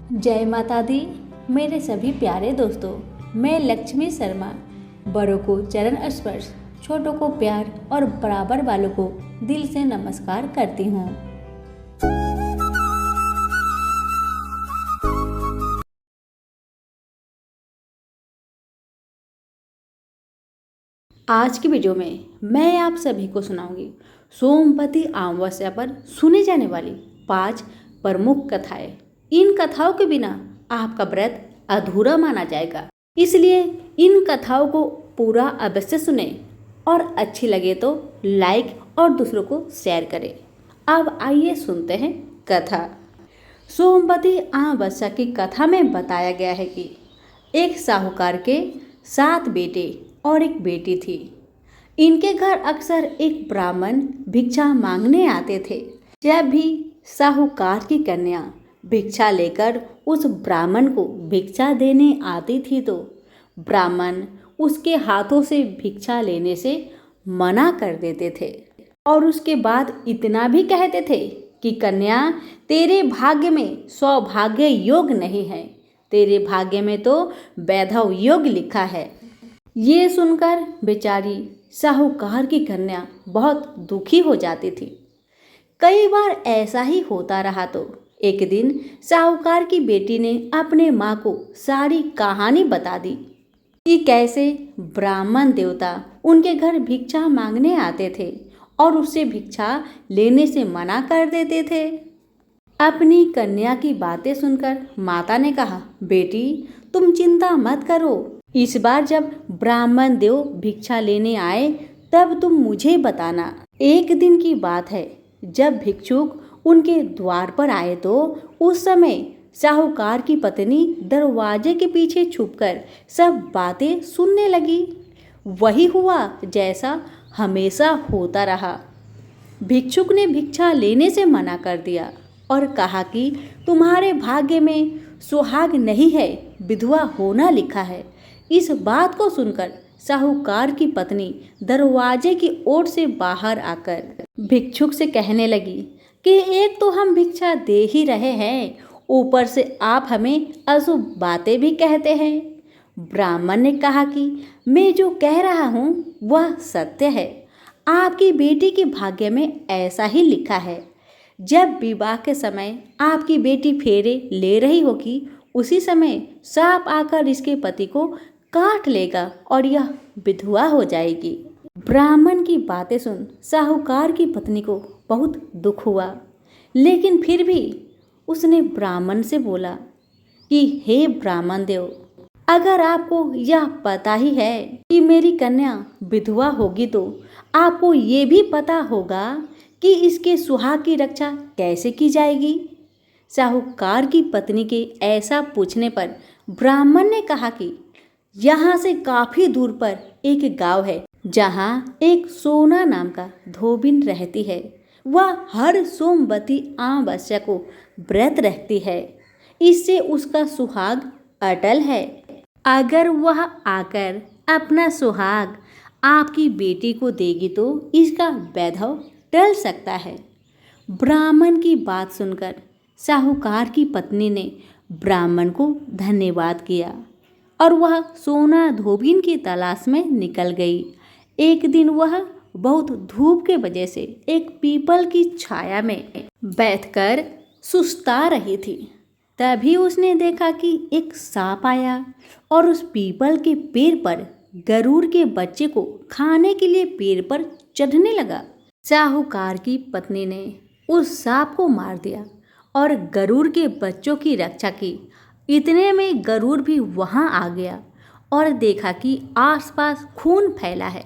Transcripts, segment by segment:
जय माता दी। मेरे सभी प्यारे दोस्तों, मैं लक्ष्मी शर्मा बड़ों को चरण स्पर्श, छोटों को प्यार और बराबर वालों को दिल से नमस्कार करती हूँ। आज की वीडियो में मैं आप सभी को सुनाऊंगी सोमवती अमावस्या पर सुनी जाने वाली 5 प्रमुख कथाएं। इन कथाओं के बिना आपका व्रत अधूरा माना जाएगा, इसलिए इन कथाओं को पूरा अवश्य सुने और अच्छी लगे तो लाइक और दूसरों को शेयर करें। अब आइए सुनते हैं कथा। सोमवती अमावस्या की कथा में बताया गया है कि एक साहूकार के 7 बेटे और एक बेटी थी। इनके घर अक्सर एक ब्राह्मण भिक्षा मांगने आते थे। जब भी साहूकार की कन्या भिक्षा लेकर उस ब्राह्मण को भिक्षा देने आती थी तो ब्राह्मण उसके हाथों से भिक्षा लेने से मना कर देते थे और उसके बाद इतना भी कहते थे कि कन्या, तेरे भाग्य में सौभाग्य योग नहीं है, तेरे भाग्य में तो वैधव योग लिखा है। ये सुनकर बेचारी साहूकार की कन्या बहुत दुखी हो जाती थी। कई बार ऐसा ही होता रहा तो एक दिन साहूकार की बेटी ने अपने माँ को सारी कहानी बता दी कि कैसे ब्राह्मण देवता उनके घर भिक्षा मांगने आते थे और उससे भिक्षा लेने से मना कर देते थे। अपनी कन्या की बातें सुनकर माता ने कहा, बेटी तुम चिंता मत करो, इस बार जब ब्राह्मण देव भिक्षा लेने आए तब तुम मुझे बताना। एक दिन की बात है, जब भिक्षुक उनके द्वार पर आए तो उस समय साहूकार की पत्नी दरवाजे के पीछे छुपकर सब बातें सुनने लगी। वही हुआ जैसा हमेशा होता रहा। भिक्षुक ने भिक्षा लेने से मना कर दिया और कहा कि तुम्हारे भाग्य में सुहाग नहीं है, विधवा होना लिखा है। इस बात को सुनकर साहूकार की पत्नी दरवाजे की ओर से बाहर आकर भिक्षुक से कहने लगी कि एक तो हम भिक्षा दे ही रहे हैं, ऊपर से आप हमें अशुभ बातें भी कहते हैं। ब्राह्मण ने कहा कि मैं जो कह रहा हूँ वह सत्य है, आपकी बेटी के भाग्य में ऐसा ही लिखा है। जब विवाह के समय आपकी बेटी फेरे ले रही होगी, उसी समय सांप आकर इसके पति को काट लेगा और यह विधवा हो जाएगी। ब्राह्मण की बातें सुन साहूकार की पत्नी को बहुत दुख हुआ, लेकिन फिर भी उसने ब्राह्मण से बोला कि हे ब्राह्मण देव, अगर आपको यह पता ही है कि मेरी कन्या विधवा होगी तो आपको ये भी पता होगा कि इसके सुहाग की रक्षा कैसे की जाएगी। साहूकार की पत्नी के ऐसा पूछने पर ब्राह्मण ने कहा कि यहाँ से काफी दूर पर एक गांव है जहाँ एक सोना नाम का धोबिन रहती है। वह हर सोमवती अमावस्या को व्रत रखती है, इससे उसका सुहाग अटल है। अगर वह आकर अपना सुहाग आपकी बेटी को देगी तो इसका वैधव टल सकता है। ब्राह्मण की बात सुनकर साहूकार की पत्नी ने ब्राह्मण को धन्यवाद किया और वह सोना धोबिन की तलाश में निकल गई। एक दिन वह बहुत धूप के वजह से एक पीपल की छाया में बैठकर सुस्ता रही थी। तभी उसने देखा कि एक सांप आया और उस पीपल के पेड़ पर गरुड़ के बच्चे को खाने के लिए पेड़ पर चढ़ने लगा। साहूकार की पत्नी ने उस सांप को मार दिया और गरुड़ के बच्चों की रक्षा की। इतने में गरुड़ भी वहां आ गया और देखा कि आसपास खून फैला है।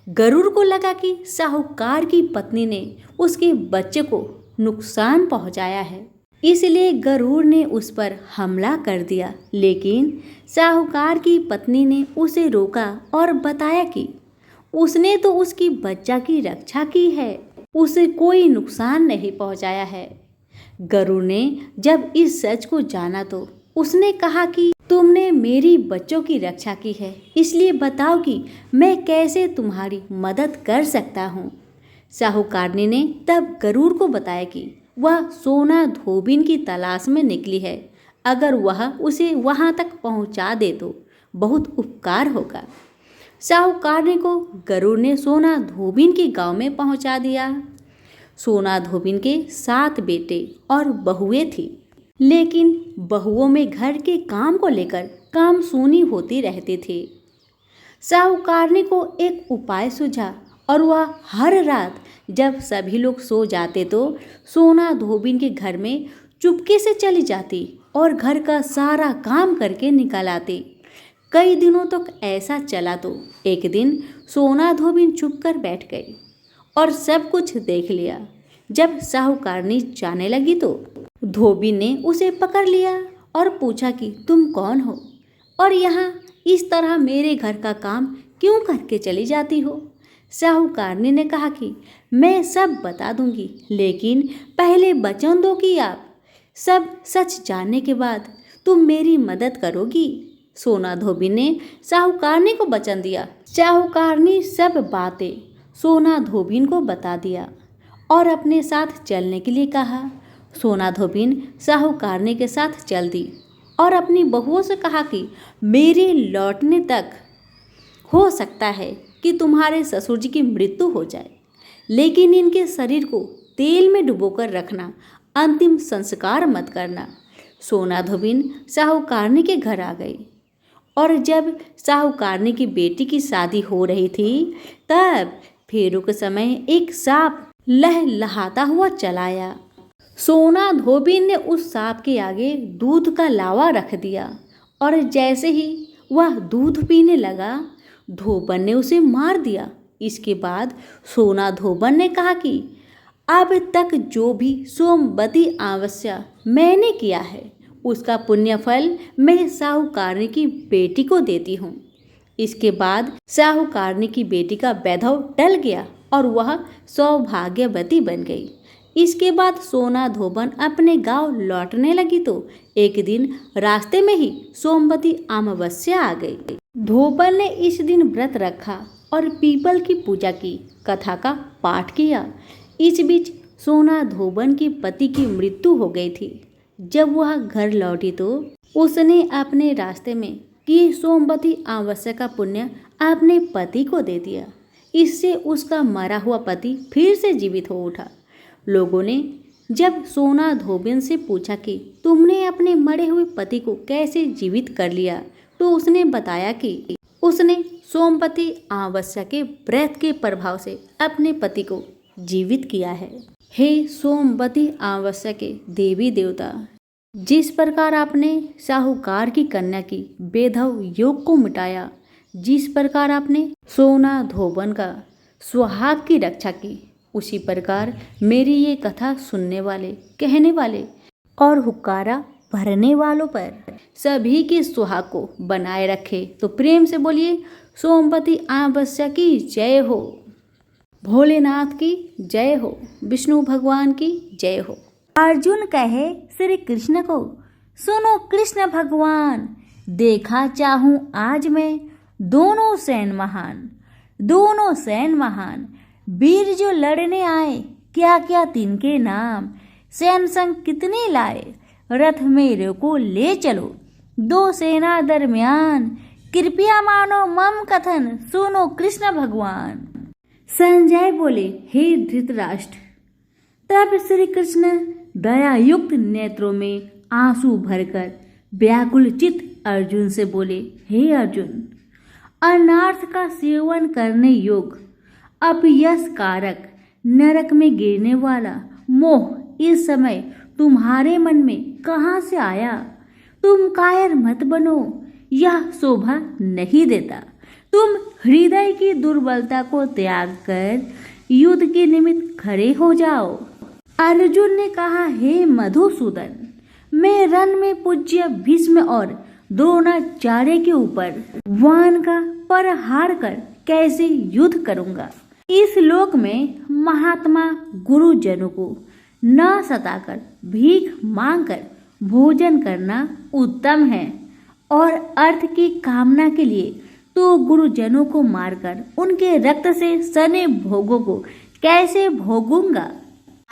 गरुड़ को लगा कि साहूकार की पत्नी ने उसके बच्चे को नुकसान पहुंचाया है, इसलिए गरुड़ ने उस पर हमला कर दिया। लेकिन साहूकार की पत्नी ने उसे रोका और बताया कि उसने तो उसकी बच्चा की रक्षा की है, उसे कोई नुकसान नहीं पहुंचाया है। गरुड़ ने जब इस सच को जाना तो उसने कहा कि तुमने मेरी बच्चों की रक्षा की है, इसलिए बताओ कि मैं कैसे तुम्हारी मदद कर सकता हूँ। साहूकारनी ने तब गरुड़ को बताया कि वह सोना धोबिन की तलाश में निकली है, अगर वह उसे वहां तक पहुंचा दे तो बहुत उपकार होगा। साहूकारनी को गरुड़ ने सोना धोबिन के गांव में पहुंचा दिया। सोना धोबिन के 7 बेटे और बहुएं थी, लेकिन बहुओं में घर के काम को लेकर काम सूनी होती रहती थी। साहूकारनी को एक उपाय सूझा और वह हर रात जब सभी लोग सो जाते तो सोना धोबिन के घर में चुपके से चली जाती और घर का सारा काम करके निकल आती। कई दिनों तक ऐसा चला तो एक दिन सोना धोबिन चुप कर बैठ गई और सब कुछ देख लिया। जब साहूकारनी जाने लगी तो धोबिन ने उसे पकड़ लिया और पूछा कि तुम कौन हो और यहाँ इस तरह मेरे घर का काम क्यों करके चली जाती हो। साहूकारनी ने कहा कि मैं सब बता दूंगी, लेकिन पहले वचन दो कि आप सब सच जानने के बाद तुम मेरी मदद करोगी। सोना धोबिन ने साहूकारनी को वचन दिया। साहूकारनी सब बातें सोना धोबिन को बता दिया और अपने साथ चलने के लिए कहा। सोना धोबिन साहूकारनी के साथ चल दी और अपनी बहुओं से कहा कि मेरे लौटने तक हो सकता है कि तुम्हारे ससुर जी की मृत्यु हो जाए, लेकिन इनके शरीर को तेल में डुबोकर रखना, अंतिम संस्कार मत करना। सोना धोबिन साहूकारनी के घर आ गई और जब साहूकारनी की बेटी की शादी हो रही थी तब फेरों के समय एक सांप लहलहाता हुआ चला आया। सोना धोबिन ने उस सांप के आगे दूध का लावा रख दिया और जैसे ही वह दूध पीने लगा धोबन ने उसे मार दिया। इसके बाद सोना धोबन ने कहा कि अब तक जो भी सोमवती अमावस्या मैंने किया है उसका पुण्य फल मैं साहूकारनी की बेटी को देती हूँ। इसके बाद साहूकारनी की बेटी का वैधव टल गया और वह सौभाग्यवती बन गई। इसके बाद सोना धोबन अपने गांव लौटने लगी तो एक दिन रास्ते में ही सोमवती अमावस्या आ गई। धोबन ने इस दिन व्रत रखा और पीपल की पूजा की, कथा का पाठ किया। इस बीच सोना धोबन की पति की मृत्यु हो गई थी। जब वह घर लौटी तो उसने अपने रास्ते में कि सोमवती अमावस्या का पुण्य अपने पति को दे दिया। इससे उसका मरा हुआ पति फिर से जीवित हो उठा। लोगों ने जब सोना धोबिन से पूछा कि तुमने अपने मरे हुए पति को कैसे जीवित कर लिया तो उसने बताया कि उसने सोमवती अमावस्या के व्रत के प्रभाव से अपने पति को जीवित किया है। हे सोमवती अमावस्या के देवी देवता, जिस प्रकार आपने साहूकार की कन्या की बेधव योग को मिटाया, जिस प्रकार आपने सोना धोबन का सुहाग की रक्षा की, उसी प्रकार मेरी ये कथा सुनने वाले, कहने वाले और हुक्कारा भरने वालों पर सभी के सुहाग को बनाए रखे। तो प्रेम से बोलिए सोमवती अमावस्या की जय हो, भोलेनाथ की जय हो, विष्णु भगवान की जय हो। अर्जुन कहे श्री कृष्ण को, सुनो कृष्ण भगवान, देखा चाहूं आज मैं दोनों सैन महान, वीर जो लड़ने आए, क्या क्या तिनके नाम, सैन संग कितने लाए, रथ मेरे को ले चलो, दो सेना दरमियान, कृपया मानो मम कथन, सुनो कृष्ण भगवान। संजय बोले, हे धृतराष्ट्र। तब श्री कृष्ण दयायुक्त नेत्रों में आंसू भरकर व्याकुल चित्त अर्जुन से बोले, हे अर्जुन, अनार्थ का सेवन करने योग, अपयश कारक, नरक में गिरने वाला मोह इस समय तुम्हारे मन में कहाँ से आया? तुम कायर मत बनो, यह शोभा नहीं देता। तुम हृदय की दुर्बलता को त्याग कर युद्ध के निमित्त खड़े हो जाओ। अर्जुन ने कहा, हे मधुसूदन, मैं रण में पूज्य भीष्म और द्रोणाचार्य के ऊपर वान का प्रहार कर कैसे युद्ध करूंगा? इस लोक में महात्मा गुरुजनों को न सताकर भीख मांगकर भोजन करना उत्तम है, और अर्थ की कामना के लिए तो गुरुजनों को मारकर उनके रक्त से सने भोगों को कैसे भोगूंगा?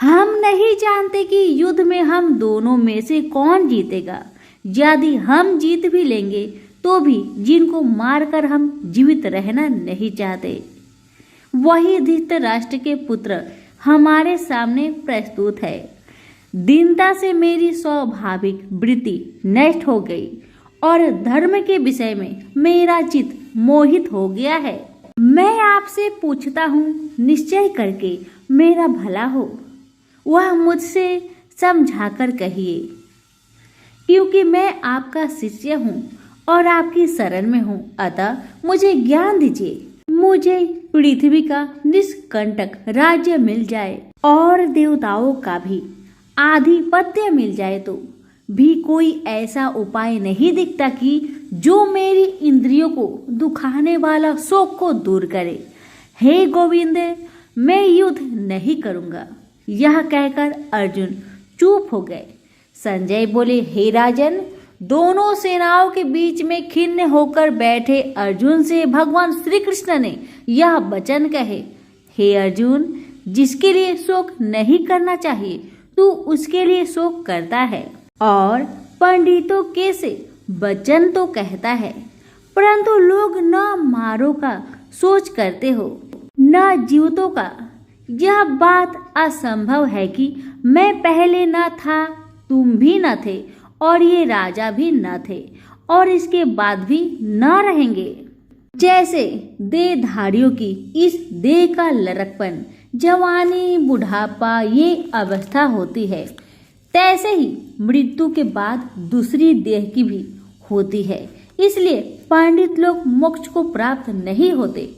हम नहीं जानते कि युद्ध में हम दोनों में से कौन जीतेगा। यदि हम जीत भी लेंगे तो भी जिनको मारकर हम जीवित रहना नहीं चाहते, वही धृतराष्ट्र के पुत्र हमारे सामने प्रस्तुत है। दीनता से मेरी स्वाभाविक वृत्ति नष्ट हो गई और धर्म के विषय में मेरा चित्त मोहित हो गया है। मैं आपसे पूछता हूँ, निश्चय करके मेरा भला हो, वह मुझसे समझाकर कहिए, क्योंकि मैं आपका शिष्य हूँ और आपकी शरण में हूँ। अतः मुझे ज्ञान दीजिए, मुझे पृथ्वी का निष्कंटक राज्य मिल जाए और देवताओं का भी आधिपत्य मिल जाए तो भी कोई ऐसा उपाय नहीं दिखता कि जो मेरी इंद्रियों को दुखाने वाला शोक को दूर करे। हे गोविंद, मैं युद्ध नहीं करूंगा। यह कहकर अर्जुन चुप हो गए। संजय बोले, हे राजन, दोनों सेनाओं के बीच में खिन्न होकर बैठे अर्जुन से भगवान श्री कृष्ण ने यह वचन कहे, हे अर्जुन, जिसके लिए शोक नहीं करना चाहिए तू उसके लिए शोक करता है, और पंडितों के से वचन तो कहता है, परंतु लोग न मारो का सोच करते हो न जीवतों का। यह बात असंभव है कि मैं पहले न था, तुम भी न थे, और ये राजा भी न थे, और इसके बाद भी न रहेंगे। जैसे देहधारियों की इस देह का लड़कपन, जवानी, बुढ़ापा ये अवस्था होती है, तैसे ही मृत्यु के बाद दूसरी देह की भी होती है। इसलिए पंडित लोग मोक्ष को प्राप्त नहीं होते।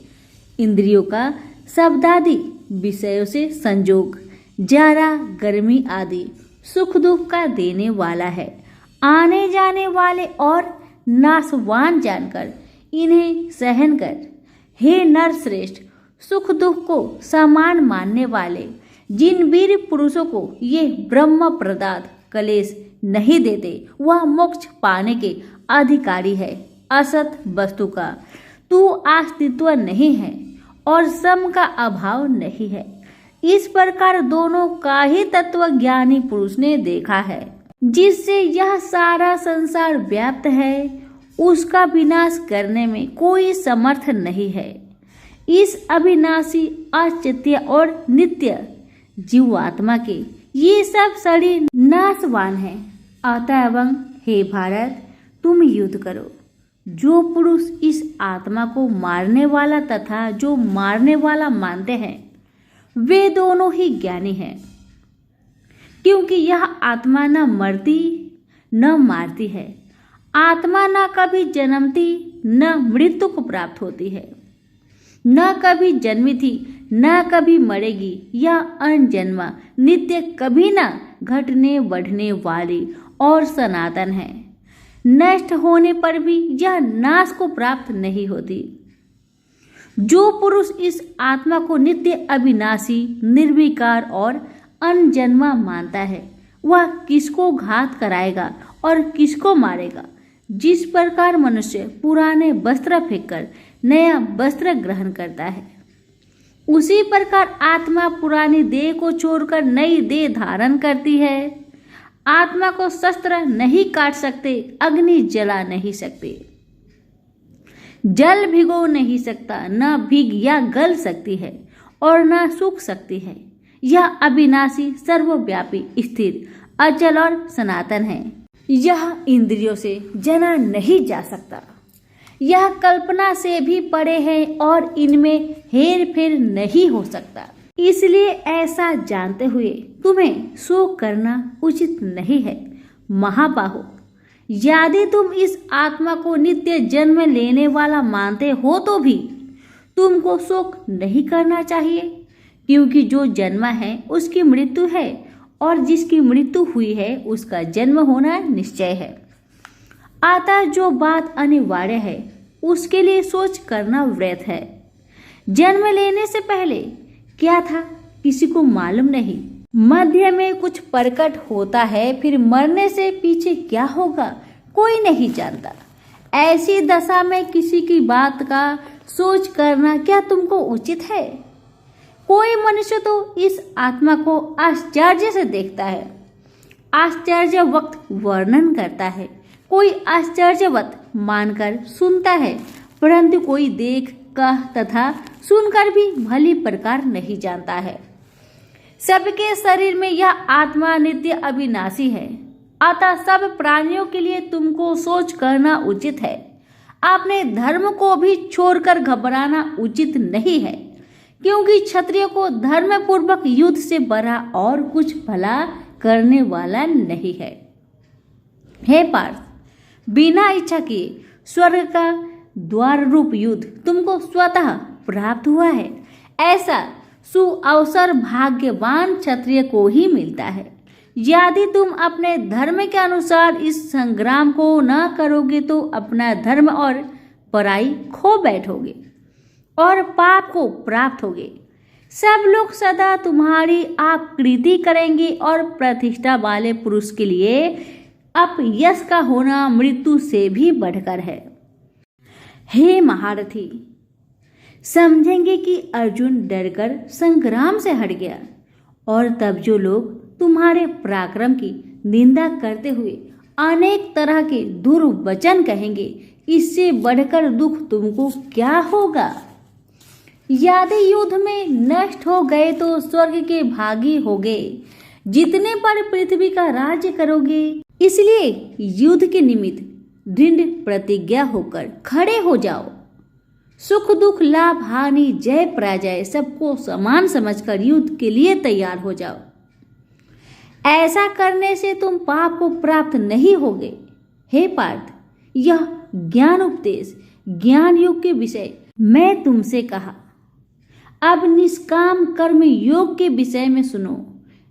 इंद्रियों का शब्दादि विषयों से संजोग, जरा, गर्मी आदि सुख दुख का देने वाला है। आने जाने वाले और नाशवान जानकर इन्हें सहन कर। हे नर श्रेष्ठ, सुख दुख को समान मानने वाले जिन वीर पुरुषों को ये ब्रह्म प्रदात कलेश नहीं देते, वह मोक्ष पाने के अधिकारी है। असत वस्तु का तू अस्तित्व नहीं है और सम का अभाव नहीं है। इस प्रकार दोनों का ही तत्व ज्ञानी पुरुष ने देखा है। जिससे यह सारा संसार व्याप्त है, उसका विनाश करने में कोई समर्थ नहीं है। इस अविनाशी, अचित्य और नित्य जीवात्मा के ये सब शरीर नाशवान है। अतएव हे भारत, तुम युद्ध करो। जो पुरुष इस आत्मा को मारने वाला तथा जो मारने वाला मानते हैं, वे दोनों ही ज्ञानी हैं, क्योंकि यह आत्मा न मरती न मारती है। आत्मा न कभी जन्मती न मृत्यु को प्राप्त होती है, न कभी जन्मी थी न कभी मरेगी। यह अनजन्मा, नित्य, कभी न घटने बढ़ने वाली और सनातन है। नष्ट होने पर भी यह नाश को प्राप्त नहीं होती। जो पुरुष इस आत्मा को नित्य, अविनाशी, निर्विकार और अनजन्मा मानता है, वह किसको घात कराएगा और किसको मारेगा। जिस प्रकार मनुष्य पुराने वस्त्र फेंककर नया वस्त्र ग्रहण करता है, उसी प्रकार आत्मा पुरानी देह को छोड़कर नई देह धारण करती है। आत्मा को शस्त्र नहीं काट सकते, अग्नि जला नहीं सकते, जल भिगो नहीं सकता, न भीग या गल सकती है और न सूख सकती है। यह अविनाशी, सर्वव्यापी, स्थिर, अचल और सनातन है। यह इंद्रियों से जाना नहीं जा सकता। यह कल्पना से भी परे है और इनमें हेर फेर नहीं हो सकता। इसलिए ऐसा जानते हुए तुम्हें शोक करना उचित नहीं है। महाबाहो, यदि तुम इस आत्मा को नित्य जन्म लेने वाला मानते हो तो भी तुमको शोक नहीं करना चाहिए, क्योंकि जो जन्मा है उसकी मृत्यु है और जिसकी मृत्यु हुई है उसका जन्म होना निश्चय है। अतः जो बात अनिवार्य है उसके लिए सोच करना व्यर्थ है। जन्म लेने से पहले क्या था किसी को मालूम नहीं। मध्य में कुछ प्रकट होता है, फिर मरने से पीछे क्या होगा कोई नहीं जानता। ऐसी दशा में किसी की बात का सोच करना क्या तुमको उचित है? कोई मनुष्य तो इस आत्मा को आश्चर्य से देखता है, आश्चर्य वक्त वर्णन करता है, कोई आश्चर्यवत मानकर सुनता है, परंतु कोई देख कह तथा सुनकर भी भली प्रकार नहीं जानता है। सबके शरीर में यह आत्मा नित्य अविनाशी है, अतः सब प्राणियों के लिए तुमको सोच करना उचित है। अपने धर्म को भी छोड़कर घबराना उचित नहीं है, क्योंकि क्षत्रिय को धर्म पूर्वक युद्ध से बड़ा और कुछ भला करने वाला नहीं है। हे पार्थ, बिना इच्छा किए स्वर्ग का द्वार रूप युद्ध तुमको स्वतः प्राप्त हुआ है। ऐसा सुअवसर भाग्यवान क्षत्रिय को ही मिलता है। यदि तुम अपने धर्म के अनुसार इस संग्राम को न करोगे तो अपना धर्म और पराई खो बैठोगे और पाप को प्राप्त होगे। सब लोग सदा तुम्हारी आकृति करेंगे और प्रतिष्ठा वाले पुरुष के लिए अपयश का होना मृत्यु से भी बढ़कर है। हे महारथी, समझेंगे कि अर्जुन डरकर संग्राम से हट गया, और तब जो लोग तुम्हारे पराक्रम की निंदा करते हुए अनेक तरह के दुर्वचन कहेंगे, इससे बढ़कर दुख तुमको क्या होगा। यदि युद्ध में नष्ट हो गए तो स्वर्ग के भागी होगे, जितने पर पृथ्वी का राज्य करोगे। इसलिए युद्ध के निमित्त दृढ़ प्रतिज्ञा होकर खड़े हो जाओ। सुख दुख लाभ हानि जय पराजय सबको समान समझकर युद्ध के लिए तैयार हो जाओ। ऐसा करने से तुम पाप को प्राप्त नहीं होगे। हे पार्थ, यह ज्ञान उपदेश ज्ञान योग के विषय मैं तुमसे कहा। अब निष्काम कर्म योग के विषय में सुनो।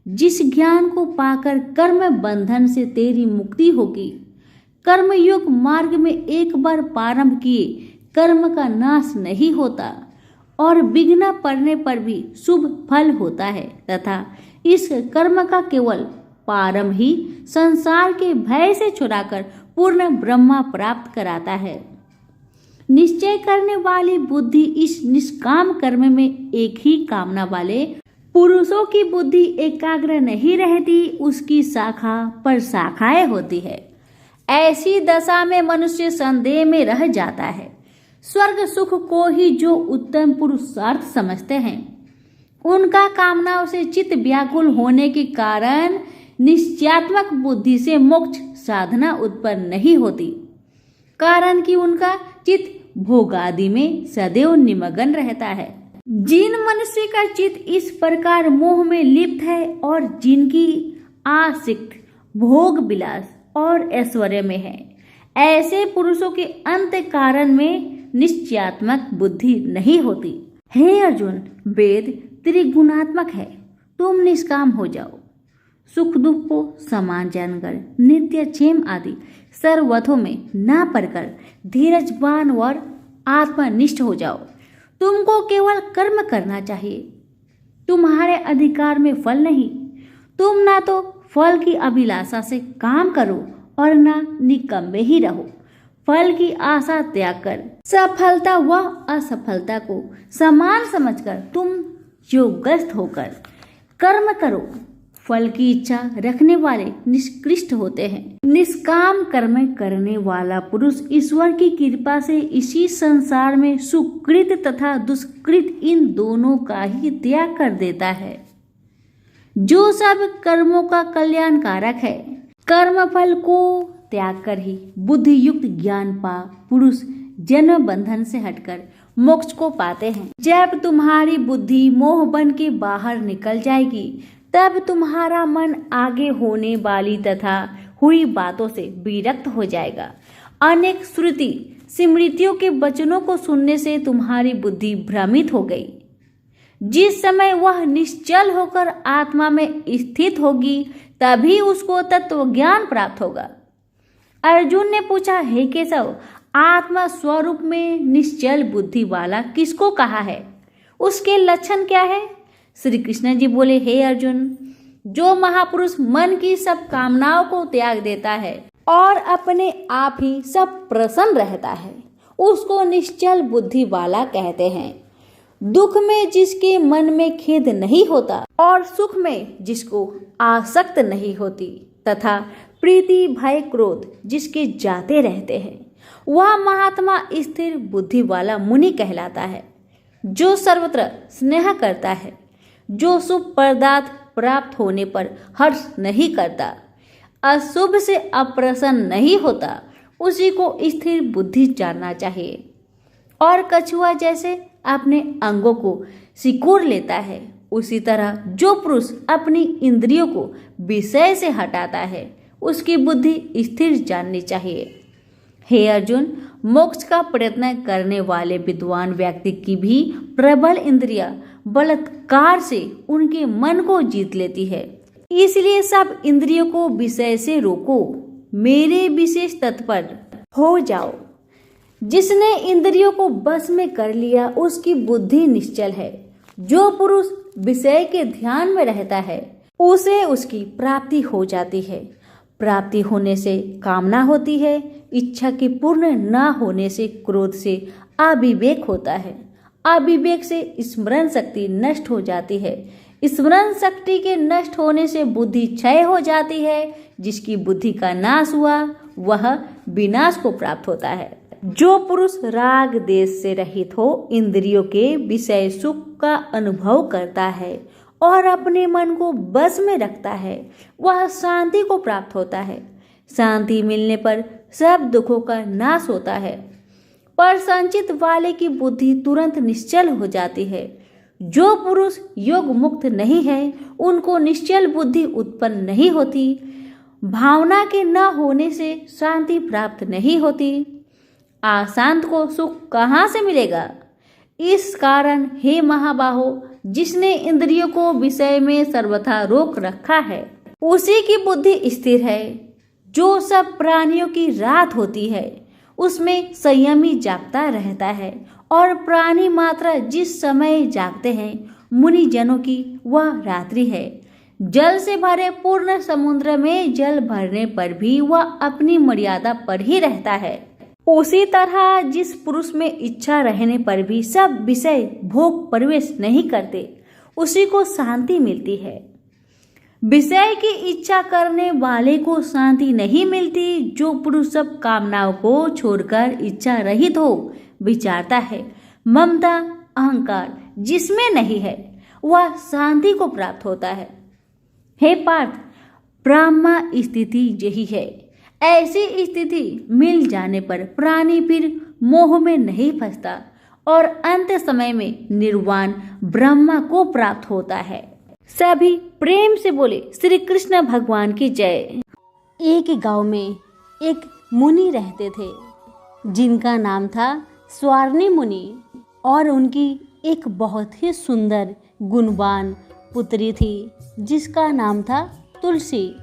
जिस ज्ञान को पाकर कर्म बंधन से तेरी मुक्ति होगी। कर्म योग मार्ग में एक बार प्रारंभ किए कर्म का नाश नहीं होता और विघ्न पड़ने पर भी शुभ फल होता है, तथा इस कर्म का केवल प्रारंभ ही संसार के भय से छुड़ाकर पूर्ण ब्रह्मा प्राप्त कराता है। निश्चय करने वाली बुद्धि इस निष्काम कर्म में एक ही कामना वाले पुरुषों की बुद्धि एकाग्र नहीं रहती, उसकी शाखा पर शाखाएं होती है। ऐसी दशा में मनुष्य संदेह में रह जाता है। स्वर्ग सुख को ही जो उत्तम पुरुषार्थ समझते हैं, उनका कामनाओं से चित्त व्याकुल होने के कारण निश्चयात्मक बुद्धि से मोक्ष साधना उत्पन्न नहीं होती, कारण कि उनका चित्त भोगादि में सदैव निमग्न रहता है। जिन मनुष्य का चित्त इस प्रकार मोह में लिप्त है और जिनकी आसक्त भोग विलास और ऐश्वर्य में है, ऐसे पुरुषों के अंत कारण में निश्चयात्मक बुद्धि नहीं होती। हे अर्जुन, वेद त्रिगुणात्मक है, तुम निष्काम हो जाओ। सुख दुख को समान जानकर नित्य क्षेम आदि सर्वथों में न पड़कर धीरजवान और आत्मनिष्ठ हो जाओ। तुमको केवल कर्म करना चाहिए, तुम्हारे अधिकार में फल नहीं। तुम ना तो फल की अभिलाषा से काम करो और ना निकम्मे ही रहो। फल की आशा त्याग कर सफलता व असफलता को समान समझकर तुम योगस्थ होकर कर्म करो। फल की इच्छा रखने वाले निष्कृष्ट होते हैं। निष्काम कर्म करने वाला पुरुष ईश्वर की कृपा से इसी संसार में सुकृत तथा दुष्कृत इन दोनों का ही त्याग कर देता है। जो सब कर्मों का कल्याणकारक है, कर्म फल को त्याग कर ही बुद्धि युक्त ज्ञान पा पुरुष जन्म बंधन से हटकर मोक्ष को पाते हैं। जब तुम्हारी बुद्धि मोह बन के बाहर निकल जाएगी, तब तुम्हारा मन आगे होने वाली तथा हुई बातों से विरक्त हो जाएगा। अनेक श्रुति स्मृतियों के वचनों को सुनने से तुम्हारी बुद्धि भ्रमित हो गई। जिस समय वह निश्चल होकर आत्मा में स्थित होगी, तभी उसको तत्व ज्ञान प्राप्त होगा। अर्जुन ने पूछा, हे केशव, आत्मा स्वरूप में निश्चल बुद्धि वाला किसको कहा है? उसके लक्षण क्या है? श्री कृष्ण जी बोले, हे अर्जुन, जो महापुरुष मन की सब कामनाओं को त्याग देता है और अपने आप ही सब प्रसन्न रहता है, उसको निश्चल बुद्धि वाला कहते हैं। दुख में जिसके मन में खेद नहीं होता और सुख में जिसको आसक्त नहीं होती तथा प्रीति भय क्रोध जिसके जाते रहते हैं, वह महात्मा स्थिर बुद्धि वाला मुनि कहलाता है। जो सर्वत्र स्नेह करता है, जो शुभ पदार्थ प्राप्त होने पर हर्ष नहीं करता, अशुभ से अप्रसन्न नहीं होता, उसी को स्थिर बुद्धि जानना चाहिए। और कछुआ जैसे अपने अंगों को सिकोड़ लेता है, उसी तरह जो पुरुष अपनी इंद्रियों को विषय से हटाता है, उसकी बुद्धि स्थिर जाननी चाहिए। हे अर्जुन, मोक्ष का प्रयत्न करने वाले विद्वान व्यक्ति की भी प्रबल इंद्रियां बलात्कार से उनके मन को जीत लेती है। इसलिए सब इंद्रियों को विषय से रोको, मेरे विशेष तत्पर हो जाओ। जिसने इंद्रियों को बस में कर लिया, उसकी बुद्धि निश्चल है। जो पुरुष विषय के ध्यान में रहता है, उसे उसकी प्राप्ति हो जाती है। प्राप्ति होने से कामना होती है, इच्छा की पूर्ण न होने से क्रोध से अविवेक होता है, अविवेक से स्मरण शक्ति नष्ट हो जाती है, स्मरण शक्ति के नष्ट होने से बुद्धि क्षय हो जाती है। जिसकी बुद्धि का नाश हुआ, वह विनाश को प्राप्त होता है। जो पुरुष राग देश से रहित हो, इंद्रियों के विषय सुख का अनुभव करता है और अपने मन को बस में रखता है, वह शांति को प्राप्त होता है। शांति मिलने पर सब दुखों का नाश होता है। पर संचित वाले की बुद्धि तुरंत निश्चल हो जाती है। जो पुरुष योग मुक्त नहीं है, उनको निश्चल बुद्धि उत्पन्न नहीं होती। भावना के न होने से शांति प्राप्त नहीं होती। अशांत को सुख कहाँ से मिलेगा? इस कारण हे महाबाहो, जिसने इंद्रियों को विषय में सर्वथा रोक रखा है, उसी की बुद्धि स्थिर है। जो सब प्राणियों की रात होती है, उसमें संयमी जागता रहता है, और प्राणी मात्र जिस समय जागते हैं, मुनि जनों की वह रात्रि है। जल से भरे पूर्ण समुद्र में जल भरने पर भी वह अपनी मर्यादा पर ही रहता है। उसी तरह जिस पुरुष में इच्छा रहने पर भी सब विषय भोग प्रवेश नहीं करते, उसी को शांति मिलती है। विषय की इच्छा करने वाले को शांति नहीं मिलती। जो पुरुष सब कामनाओं को छोड़कर इच्छा रहित हो विचारता है, ममता अहंकार जिसमें नहीं है, वह शांति को प्राप्त होता है। हे पार्थ, ब्रह्मा स्थिति यही है। ऐसी स्थिति मिल जाने पर प्राणी फिर मोह में नहीं फंसता और अंत समय में निर्वाण ब्रह्मा को प्राप्त होता है। सभी प्रेम से बोले श्री कृष्ण भगवान की जय। एक गांव में एक मुनि रहते थे, जिनका नाम था स्वार्णी मुनि, और उनकी एक बहुत ही सुंदर गुणवान पुत्री थी, जिसका नाम था तुलसी।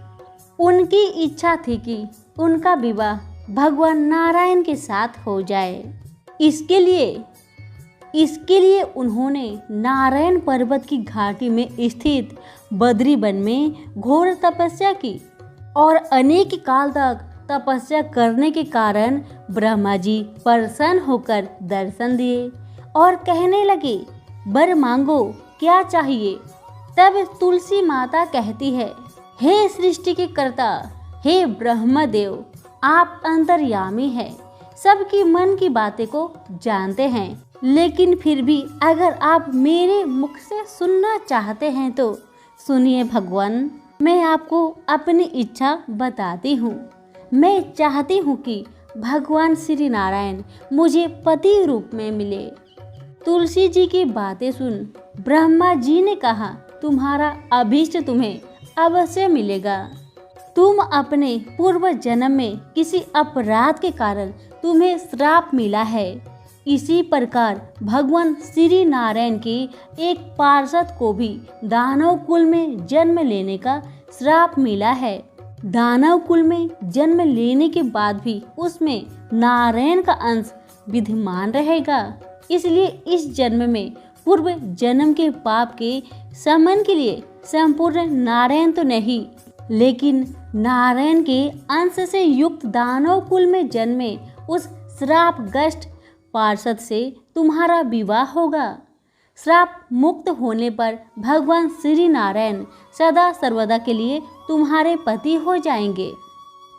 उनकी इच्छा थी कि उनका विवाह भगवान नारायण के साथ हो जाए। इसके लिए उन्होंने नारायण पर्वत की घाटी में स्थित बद्री वन में घोर तपस्या की, और अनेक काल तक तपस्या करने के कारण ब्रह्मा जी प्रसन्न होकर दर्शन दिए और कहने लगे, वर मांगो, क्या चाहिए? तब तुलसी माता कहती है, हे सृष्टि के कर्ता, हे ब्रह्मदेव, आप अंतर्यामी हैं, सबकी मन की बातें को जानते हैं, लेकिन फिर भी अगर आप मेरे मुख से सुनना चाहते हैं तो सुनिए भगवान। मैं आपको अपनी इच्छा बताती हूँ। मैं चाहती हूँ कि भगवान श्री नारायण मुझे पति रूप में मिले। तुलसी जी की बातें सुन ब्रह्मा जी ने कहा, तुम्हारा अभीष्ट तुम्हें अवश्य मिलेगा। तुम अपने पूर्व जन्म में किसी अपराध के कारण तुम्हें श्राप मिला है। इसी प्रकार भगवान श्री नारायण के एक पार्षद को भी दानव कुल में जन्म लेने का श्राप मिला है। दानव कुल में जन्म लेने के बाद भी उसमें नारायण का अंश विद्यमान रहेगा। इसलिए इस जन्म में पूर्व जन्म के पाप के शमन के लिए संपूर्ण नारायण तो नहीं, लेकिन नारायण के अंश से युक्त दानव कुल में जन्मे उस श्रापग्रस्त पार्षद से तुम्हारा विवाह होगा। श्राप मुक्त होने पर भगवान श्री नारायण सदा सर्वदा के लिए तुम्हारे पति हो जाएंगे।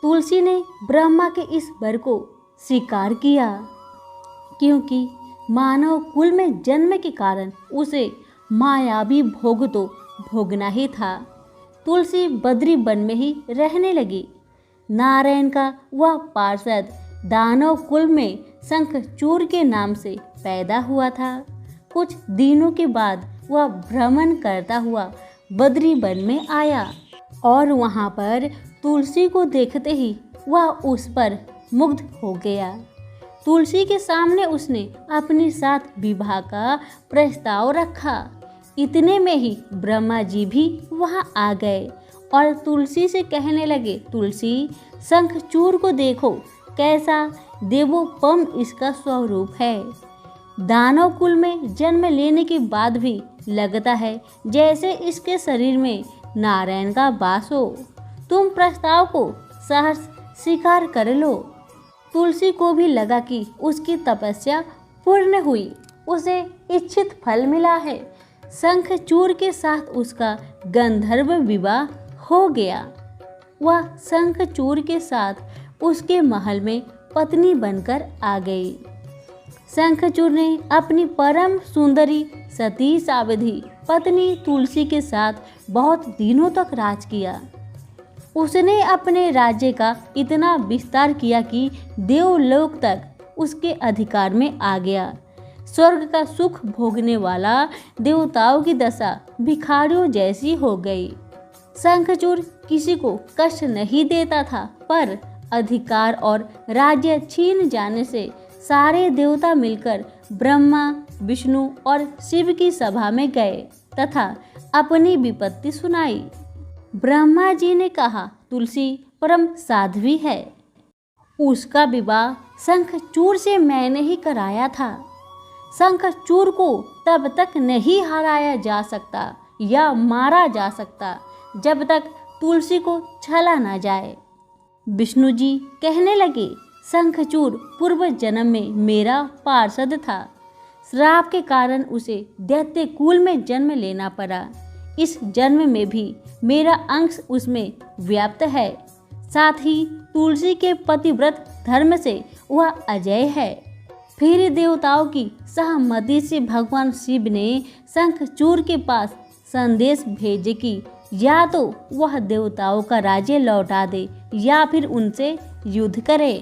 तुलसी ने ब्रह्मा के इस वर को स्वीकार किया, क्योंकि मानव कुल में जन्म के कारण उसे मायावी भोग तो भोगना ही था। तुलसी बद्री वन में ही रहने लगी। नारायण का वह पार्षद दानव कुल में शंखचूड़ के नाम से पैदा हुआ था। कुछ दिनों के बाद वह भ्रमण करता हुआ बद्री वन में आया और वहाँ पर तुलसी को देखते ही वह उस पर मुग्ध हो गया। तुलसी के सामने उसने अपने साथ विवाह का प्रस्ताव रखा। इतने में ही ब्रह्मा जी भी वहाँ आ गए और तुलसी से कहने लगे, तुलसी, शंखचूड़ को देखो, कैसा देवोपम इसका स्वरूप है। दानव कुल में जन्म लेने के बाद भी लगता है जैसे इसके शरीर में नारायण का वास हो। तुम प्रस्ताव को सहर्ष स्वीकार कर लो। तुलसी को भी लगा कि उसकी तपस्या पूर्ण हुई, उसे इच्छित फल मिला है। शंखचूड़ के साथ उसका गंधर्व विवाह हो गया। वह शंखचूड़ के साथ उसके महल में पत्नी बनकर आ गई। शंखचूड़ ने अपनी परम सुंदरी सती सावधि पत्नी तुलसी के साथ बहुत दिनों तक राज किया। उसने अपने राज्य का इतना विस्तार किया कि देवलोक तक उसके अधिकार में आ गया। स्वर्ग का सुख भोगने वाला देवताओं की दशा भिखारियों जैसी हो गई। शंखचूड़ किसी को कष्ट नहीं देता था, पर अधिकार और राज्य छीन जाने से सारे देवता मिलकर ब्रह्मा, विष्णु और शिव की सभा में गए तथा अपनी विपत्ति सुनाई। ब्रह्मा जी ने कहा, तुलसी परम साध्वी है, उसका विवाह शंखचूड़ से मैंने ही कराया था। शंखचूड़ को तब तक नहीं हराया जा सकता या मारा जा सकता जब तक तुलसी को छला न जाए। विष्णु जी कहने लगे, शंखचूड़ पूर्व जन्म में मेरा पार्षद था। श्राप के कारण उसे दैत्य कुल में जन्म लेना पड़ा। इस जन्म में भी मेरा अंश उसमें व्याप्त है। साथ ही तुलसी के पतिव्रत धर्म से वह अजय है। फिर देवताओं की सहमति से भगवान शिव ने शंखचूड़ के पास संदेश भेजे कि या तो वह देवताओं का राज्य लौटा दे या फिर उनसे युद्ध करे।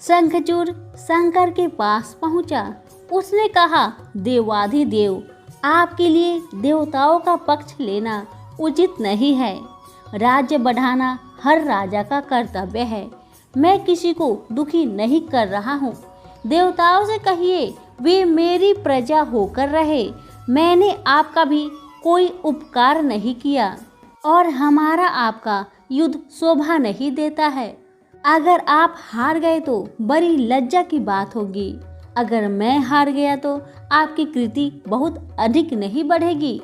शंखचूड़ शंकर के पास पहुंचा। उसने कहा, देवाधिदेव, आपके लिए देवताओं का पक्ष लेना उचित नहीं है। राज्य बढ़ाना हर राजा का कर्तव्य है। मैं किसी को दुखी नहीं कर रहा हूँ। देवताओं से कहिए वे मेरी प्रजा होकर रहे। मैंने आपका भी कोई उपकार नहीं किया और हमारा आपका युद्ध शोभा नहीं देता है। अगर आप हार गए तो बड़ी लज्जा की बात होगी। अगर मैं हार गया तो आपकी कृति बहुत अधिक नहीं बढ़ेगी।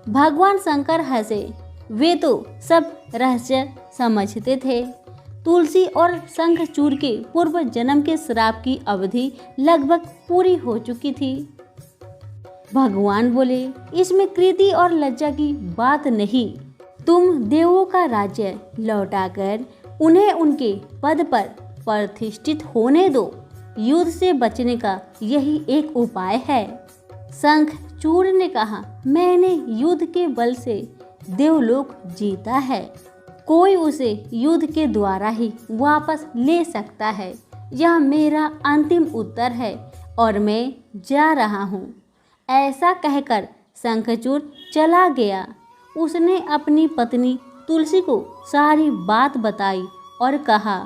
भगवान शंकर हंसे। वे तो सब रहस्य समझते थे। तुलसी और शंखचूड़ के पूर्व जन्म के श्राप की अवधि लगभग पूरी हो चुकी थी। भगवान बोले, इसमें कृति और लज्जा की बात नहीं। तुम देवों का राज्य लौटाकर उन्हें उनके पद पर प्रतिष्ठित होने दो। युद्ध से बचने का यही एक उपाय है। शंखचूड़ ने कहा, मैंने युद्ध के बल से देवलोक जीता है। कोई उसे युद्ध के द्वारा ही वापस ले सकता है। यह मेरा अंतिम उत्तर है और मैं जा रहा हूँ। ऐसा कहकर शंखचूड़ चला गया। उसने अपनी पत्नी तुलसी को सारी बात बताई और कहा,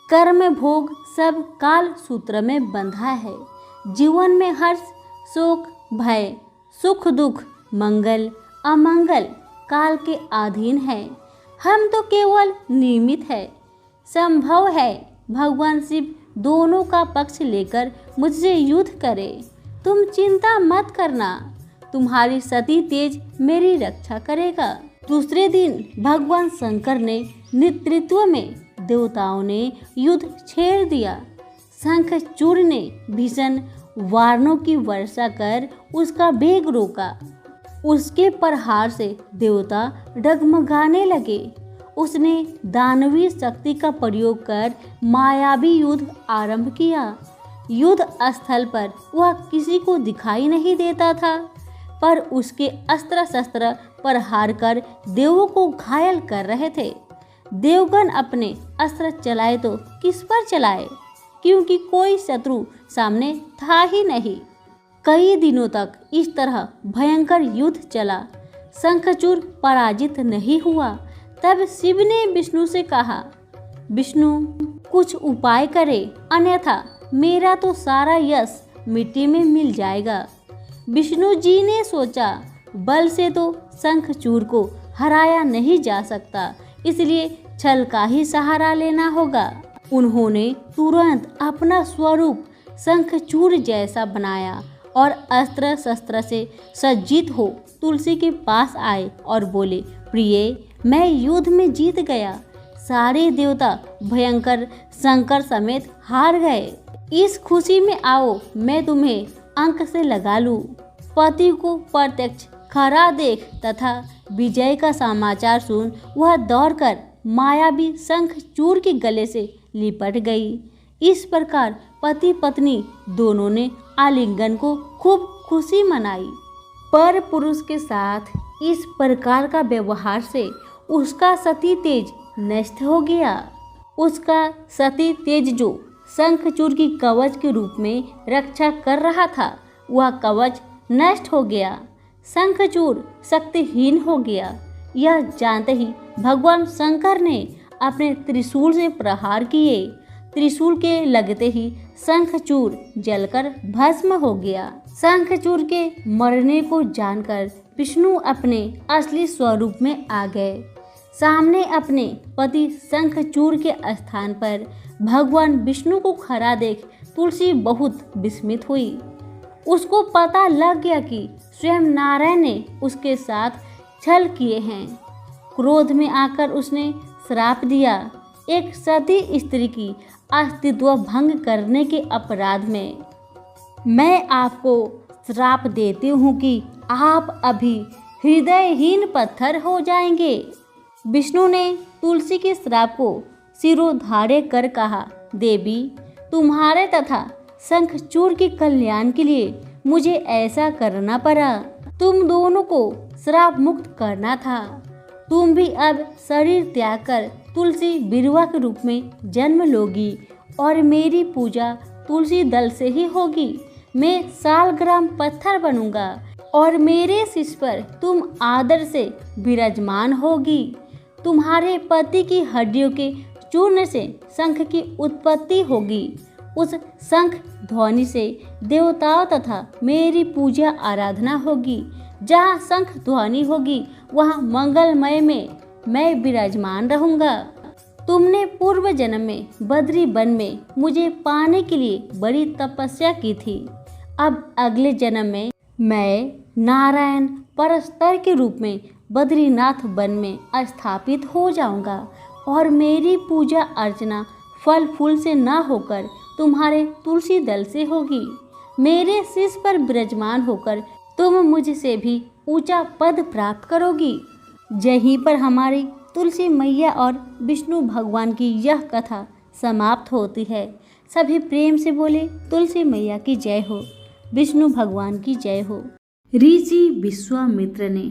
कर्म भोग सब काल सूत्र में बंधा है। जीवन में हर्ष, शोक, भय, सुख, दुख, मंगल, अमंगल काल के अधीन है। हम तो केवल निमित्त है। संभव है भगवान शिव दोनों का पक्ष लेकर मुझसे युद्ध करे। तुम चिंता मत करना, तुम्हारी सती तेज मेरी रक्षा करेगा। दूसरे दिन भगवान शंकर ने नेतृत्व में देवताओं ने युद्ध छेड़ दिया। शंखचूड़ ने भीषण वारणों की वर्षा कर उसका वेग रोका। उसके प्रहार से देवता डगमगाने लगे उसने दानवीय शक्ति का प्रयोग कर मायावी युद्ध आरंभ किया। युद्ध स्थल पर वह किसी को दिखाई नहीं देता था, पर उसके अस्त्र शस्त्र प्रहार कर देवों को घायल कर रहे थे। देवगण अपने अस्त्र चलाए तो किस पर चलाए, क्योंकि कोई शत्रु सामने था ही नहीं। कई दिनों तक इस तरह भयंकर युद्ध चला। शंखचूड़ पराजित नहीं हुआ। तब शिव ने विष्णु से कहा, विष्णु कुछ उपाय करे, अन्यथा मेरा तो सारा यश मिट्टी में मिल जाएगा। विष्णु जी ने सोचा, बल से तो शंखचूड़ को हराया नहीं जा सकता, इसलिए छल का ही सहारा लेना होगा। उन्होंने तुरंत अपना स्वरूप शंखचूड़ जैसा बनाया और अस्त्र शस्त्र से सज्जित हो तुलसी के पास आए और बोले, प्रिय, मैं युद्ध में जीत गया। सारे देवता भयंकर शंकर समेत हार गए। इस खुशी में आओ, मैं तुम्हें अंक से लगा लूं। पति को प्रत्यक्ष खरा देख तथा विजय का समाचार सुन वह दौड़कर मायावी शंखचूड़ के गले से लिपट गई। इस प्रकार पति पत्नी दोनों ने आलिंगन को खूब खुशी मनाई। पर पुरुष के साथ इस प्रकार का व्यवहार से उसका सती तेज नष्ट हो गया। उसका सती तेज जो शंखचूड़ की कवच के रूप में रक्षा कर रहा था, वह कवच नष्ट हो गया। शंखचूड़ शक्तिहीन हो गया। यह जानते ही भगवान शंकर ने अपने त्रिशूल से प्रहार किए। त्रिशूल के लगते ही शंखचूड़ जलकर भस्म हो गया। शंखचूड़ के मरने को जानकर विष्णु अपने असली स्वरूप में आ गए। सामने अपने पति शंखचूड़ के स्थान पर भगवान विष्णु को खड़ा देख तुलसी बहुत विस्मित हुई। उसको पता लग गया कि स्वयं नारायण ने उसके साथ छल किए हैं। क्रोध में आकर उसने श्राप दिया, एक सती स्त्री की अस्तित्व भंग करने के अपराध में। मैं आपको श्राप देती हूँ कि आप अभी हृदयहीन पत्थर हो जाएंगे। विष्णु ने तुलसी के श्राप को सिरोधार्य कर कहा, देवी, तुम्हारे तथा शंखचूड़ के कल्याण के लिए मुझे ऐसा करना पड़ा। तुम दोनों को श्राप मुक्त करना था। तुम भी अब शरीर त्याग कर तुलसी बिरवा के रूप में जन्म लोगी और मेरी पूजा तुलसी दल से ही होगी। मैं सालग्राम पत्थर बनूंगा और मेरे शीश पर तुम आदर से विराजमान होगी। तुम्हारे पति की हड्डियों के चूर्ण से शंख की उत्पत्ति होगी। उस शंख ध्वनि से देवताओं तथा मेरी पूजा आराधना होगी। जहाँ शंख ध्वनि होगी वहाँ मंगलमय में मैं विराजमान रहूँगा। तुमने पूर्व जन्म में बद्री वन में मुझे पाने के लिए बड़ी तपस्या की थी। अब अगले जन्म में मैं नारायण परस्तर के रूप में बद्रीनाथ वन में स्थापित हो जाऊंगा और मेरी पूजा अर्चना फल फूल से न होकर तुम्हारे तुलसी दल से होगी। मेरे शीश पर विराजमान होकर तुम मुझसे भी ऊंचा पद प्राप्त करोगी। यहीं पर हमारी तुलसी मैया और विष्णु भगवान की यह कथा समाप्त होती है। सभी प्रेम से बोले, तुलसी मैया की जय हो, विष्णु भगवान की जय हो। ऋषि विश्वामित्र ने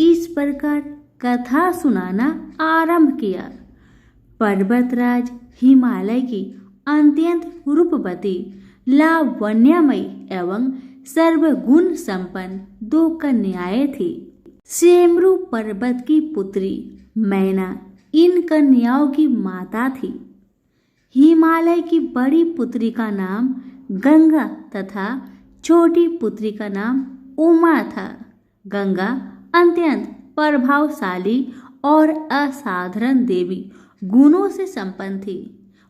इस प्रकार कथा सुनाना आरंभ किया। पर्वतराज हिमालय की अत्यंत रूपवती, लावण्यमयी एवं सर्वगुण संपन्न दो कन्याएं थी। सेमरू पर्वत की पुत्री मैना इन कन्याओं की माता थी। हिमालय की बड़ी पुत्री का नाम गंगा तथा छोटी पुत्री का नाम उमा था। गंगा अत्यंत प्रभावशाली और असाधारण देवी गुणों से संपन्न थी।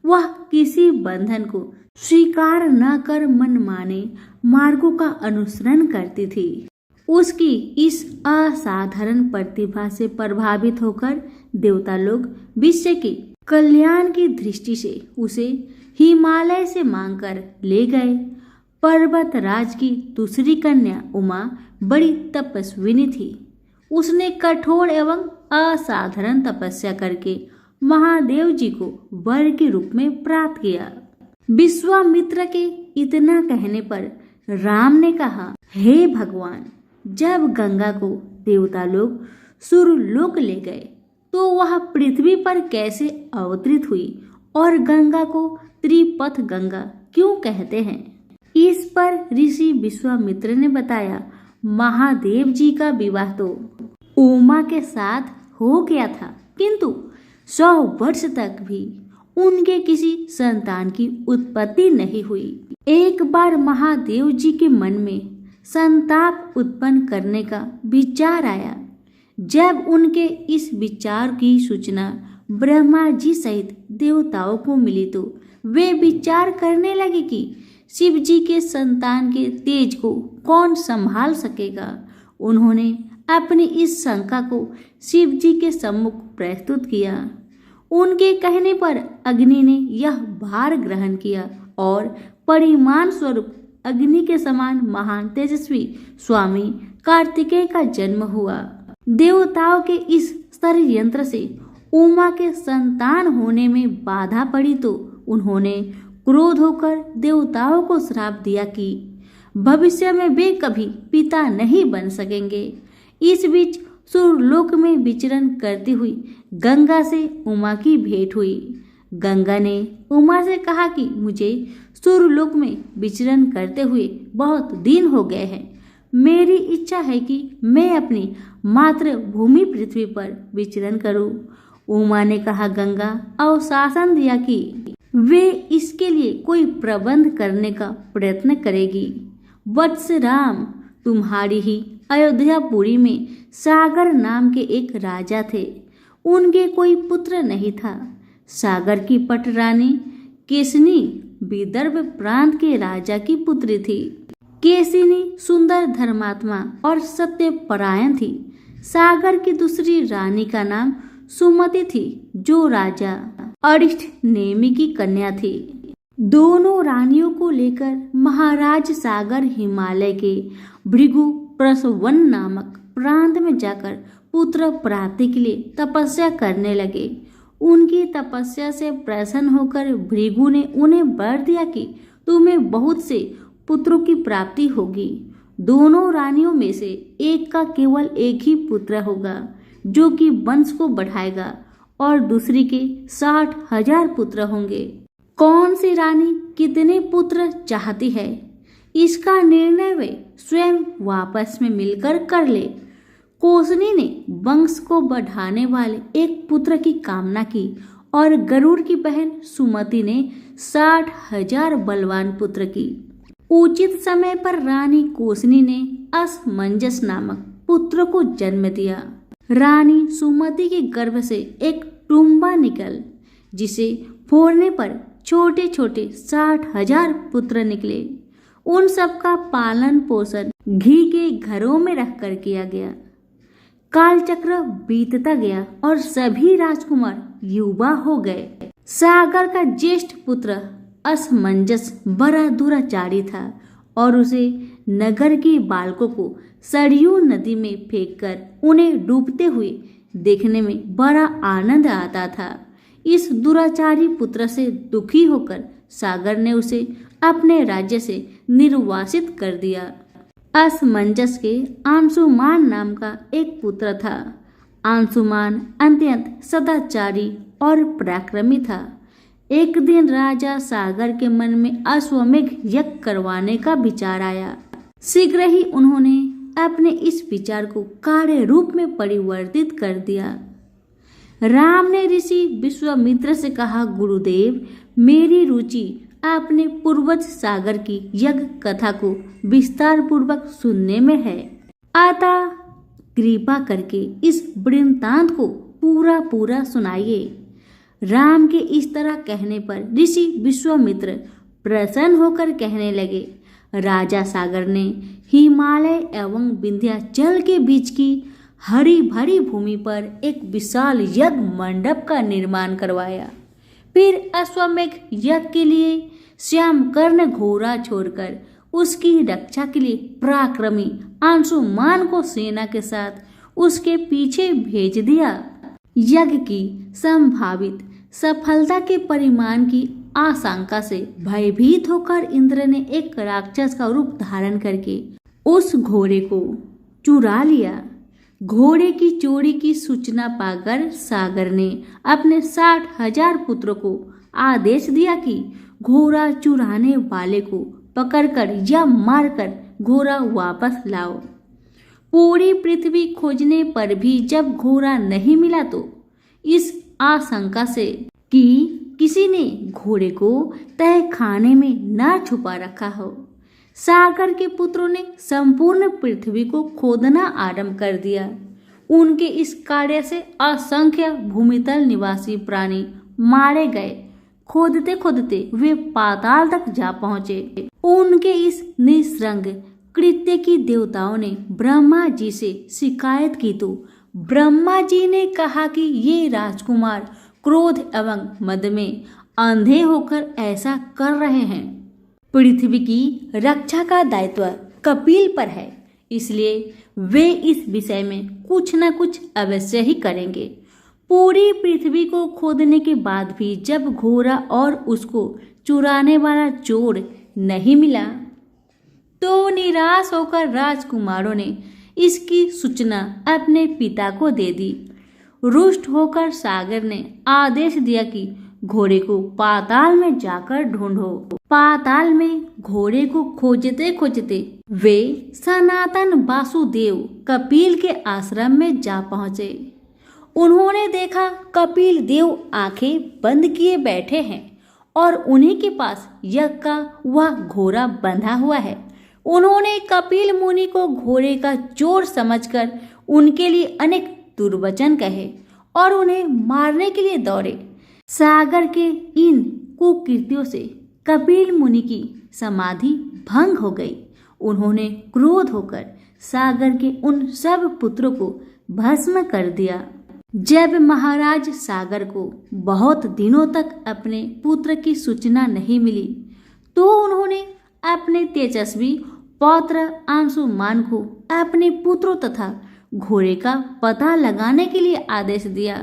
वह किसी बंधन को स्वीकार न कर मनमाने मार्गों का अनुसरण करती थी। उसकी इस असाधारण प्रतिभा से प्रभावित होकर देवता लोग विश्व के कल्याण की दृष्टि से उसे हिमालय से मांगकर ले गए। पर्वतराज की दूसरी कन्या उमा बड़ी तपस्विनी थी। उसने कठोर एवं असाधारण तपस्या करके महादेव जी को वर के रूप में प्राप्त किया। विश्वामित्र के इतना कहने पर राम ने कहा, हे भगवान, जब गंगा को देवता लोग सुरलोक ले गए तो वह पृथ्वी पर कैसे अवतरित हुई और गंगा को त्रिपथ गंगा क्यों कहते हैं? इस पर ऋषि विश्वामित्र ने बताया, महादेव जी का विवाह तो उमा के साथ हो गया था, किंतु 100 वर्ष तक भी उनके किसी संतान की उत्पत्ति नहीं हुई। एक बार महादेव जी के मन में संताप उत्पन्न करने का विचार आया। जब उनके इस विचार की सूचना ब्रह्मा जी सहित देवताओं को मिली तो वे विचार करने लगे कि शिव जी के संतान के तेज को कौन संभाल सकेगा। उन्होंने अपनी इस शंका को शिव जी के सम्मुख प्रस्तुत किया। उनके कहने पर अग्नि ने यह भार ग्रहण किया और परिमाण स्वरूप अग्नि के समान महान तेजस्वी स्वामी कार्तिकेय का जन्म हुआ। देवताओं के इस षड्यंत्र से उमा के संतान होने में बाधा पड़ी तो उन्होंने क्रोध होकर देवताओं को श्राप दिया कि भविष्य में वे कभी पिता नहीं बन सकेंगे। इस बीच सुरलोक में विचरण करती हुई गंगा से उमा की भेंट हुई। गंगा ने उमा से कहा कि मुझे सुरलोक में विचरण करते हुए बहुत दिन हो गए हैं। मेरी इच्छा है कि मैं अपनी मातृभूमि पृथ्वी पर विचरण करूं। उमा ने कहा, गंगा अवशासन दिया कि वे इसके लिए कोई प्रबंध करने का प्रयत्न करेगी। वत्स राम, तुम्हारी ही अयोध्यापुरी में सागर नाम के एक राजा थे। उनके कोई पुत्र नहीं था। सागर की पट रानी केसनी विदर्भ प्रांत के राजा की पुत्री थी। केसिनी सुंदर, धर्मात्मा और सत्यपरायण थी। सागर की दूसरी रानी का नाम सुमति थी, जो राजा अरिष्ट नेमि की कन्या थी। दोनों रानियों को लेकर महाराज सागर हिमालय के भृगु प्रसवन नामक प्रांत में जाकर पुत्र प्राप्ति के लिए तपस्या करने लगे। उनकी तपस्या से प्रसन्न होकर भृगु ने उन्हें वर दिया कि तुम्हें बहुत से पुत्रों की प्राप्ति होगी। दोनों रानियों में से एक का केवल एक ही पुत्र होगा, जो कि वंश को बढ़ाएगा, और दूसरी के 60,000 पुत्र होंगे। कौन सी रानी कितने पुत्र चाहती है, इसका निर्णय वे स्वयं आपस में मिलकर कर ले। कोसनी ने वंश को बढ़ाने वाले एक पुत्र की कामना की और गरुड़ की बहन सुमति ने 60,000 बलवान पुत्र की। उचित समय पर रानी कोसनी ने असमंजस नामक पुत्र को जन्म दिया। रानी सुमति के गर्भ से एक टुम्बा निकल, जिसे फोड़ने पर छोटे छोटे 60,000 पुत्र निकले। उन सबका पालन पोषण घी के घरों में रखकर किया गया। कालचक्र बीतता गया और सभी राजकुमार युवा हो गए। सागर का ज्येष्ठ पुत्र असमंजस बड़ा दुराचारी था और उसे नगर के बालकों को सरयू नदी में फेंककर उन्हें डूबते हुए देखने में बड़ा आनंद आता था। इस दुराचारी पुत्र से दुखी होकर सागर ने उसे अपने राज्य से निर्वासित कर दिया। असमंजस के अंशुमान नाम का एक पुत्र था। अंशुमान अत्यंत सदाचारी और पराक्रमी था। एक दिन राजा सागर के मन में अश्वमेघ यज्ञ करवाने का विचार आया। शीघ्र ही उन्होंने अपने इस विचार को कार्य रूप में परिवर्तित कर दिया। राम ने ऋषि विश्वामित्र से कहा, गुरुदेव, मेरी रुचि आपने पूर्वज सागर की यज्ञ कथा को विस्तार पूर्वक सुनने में है। अतः कृपा करके इस वृत्तांत को पूरा सुनाइए। राम के इस तरह कहने पर ऋषि विश्वामित्र प्रसन्न होकर कहने लगे, राजा सागर ने हिमालय एवं विंध्याचल के बीच की हरी भरी भूमि पर एक विशाल यज्ञ मंडप का निर्माण करवाया। फिर अश्वमेघ यज्ञ के लिए श्यामकर्ण घोड़ा छोड़कर उसकी रक्षा के लिए पराक्रमी अंशुमान को सेना के साथ उसके पीछे भेज दिया। यज्ञ की संभावित सफलता के परिणाम की आशंका से भयभीत होकर इंद्र ने एक राक्षस का रूप धारण करके उस घोड़े को चुरा लिया। घोड़े की चोरी की सूचना पाकर सागर ने अपने 60,000 पुत्रों को आदेश दिया कि घोड़ा चुराने वाले को पकड़कर या मारकर घोड़ा वापस लाओ। पूरी पृथ्वी खोजने पर भी जब घोड़ा नहीं मिला तो इस आशंका से कि किसी ने घोड़े को तहखाने में न छुपा रखा हो, सागर के पुत्रों ने संपूर्ण पृथ्वी को खोदना आरंभ कर दिया। उनके इस कार्य से असंख्य भूमितल निवासी प्राणी मारे गए। खोदते खोदते वे पाताल तक जा पहुंचे। उनके इस निस्संग कृत्य की देवताओं ने ब्रह्मा जी से शिकायत की तो ब्रह्मा जी ने कहा कि ये राजकुमार क्रोध एवं मद में अंधे होकर ऐसा कर रहे हैं। पृथ्वी की रक्षा का दायित्व कपिल पर है, इसलिए वे इस विषय में कुछ न कुछ अवश्य ही करेंगे। पूरी पृथ्वी को खोदने के बाद भी जब घोड़ा और उसको चुराने वाला चोर नहीं मिला तो निराश होकर राजकुमारों ने इसकी सूचना अपने पिता को दे दी। रुष्ट होकर सागर ने आदेश दिया कि घोड़े को पाताल में जाकर ढूंढो। पाताल में घोड़े को खोजते खोजते वे सनातन वासुदेव कपिल के आश्रम में जा पहुंचे। उन्होंने देखा कपिल देव आंखें बंद किए बैठे हैं और उन्हीं के पास यज्ञ का वह घोड़ा बंधा हुआ है। उन्होंने कपिल मुनि को घोड़े का चोर समझकर उनके लिए अनेक दुर्वचन कहे और उन्हें मारने के लिए दौड़े। सागर के इन कुकृत्यों से कपिल मुनि की समाधि भंग हो गई। उन्होंने क्रोध होकर सागर के उन सब पुत्रों को भस्म कर दिया। जब महाराज सागर को बहुत दिनों तक अपने पुत्र की सूचना नहीं मिली तो उन्होंने अपने तेजस्वी पौत्र अंशुमान को अपने पुत्रों तथा घोड़े का पता लगाने के लिए आदेश दिया।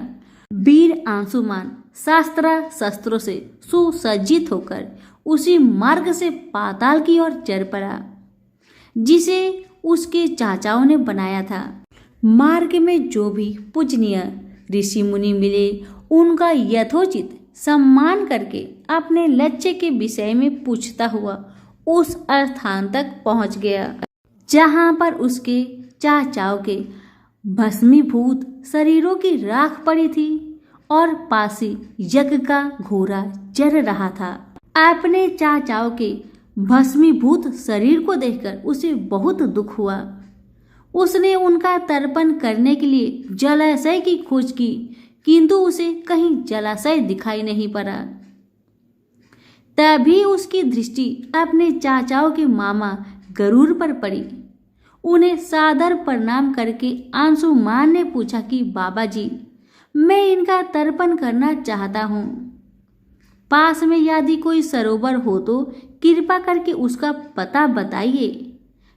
वीर अंशुमान शस्त्रों से सुसज्जित होकर उसी मार्ग से पाताल की ओर चल पड़ा जिसे उसके चाचाओं ने बनाया था। मार्ग में जो भी पूजनीय ऋषि मुनि मिले उनका यथोचित सम्मान करके अपने लक्ष्य के विषय में पूछता हुआ उस स्थान तक पहुंच गया जहां पर उसके चाचाओं के भस्मीभूत शरीरों की राख पड़ी थी और पासी यज्ञ का घोड़ा चल रहा था। अपने चाचाओं के भस्मीभूत शरीर को देखकर उसे बहुत दुख हुआ। उसने उनका तर्पण करने के लिए जलाशय की खोज की किंतु उसे कहीं जलाशय दिखाई नहीं पड़ा। तभी उसकी दृष्टि अपने चाचाओं के मामा गरुड़ पर पड़ी। उन्हें सादर प्रणाम करके अंशुमान ने पूछा कि बाबा जी, मैं इनका तर्पण करना चाहता हूँ। पास में यदि कोई सरोवर हो तो कृपा करके उसका पता बताइए।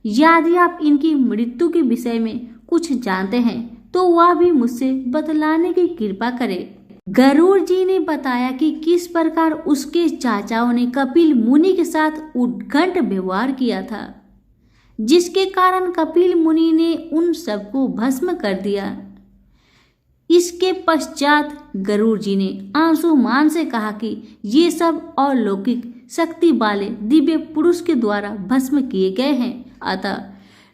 यदि आप इनकी मृत्यु के विषय में कुछ जानते हैं तो वह भी मुझसे बतलाने की कृपा करें। गरुड़ जी ने बताया कि किस प्रकार उसके चाचाओं ने कपिल मुनि के साथ उद्घट व्यवहार किया था, जिसके कारण कपिल मुनि ने उन सबको भस्म कर दिया। इसके पश्चात गरुड़ जी ने अंशुमान से कहा कि ये सब अलौकिक शक्ति वाले दिव्य पुरुष के द्वारा भस्म किए गए हैं, अतः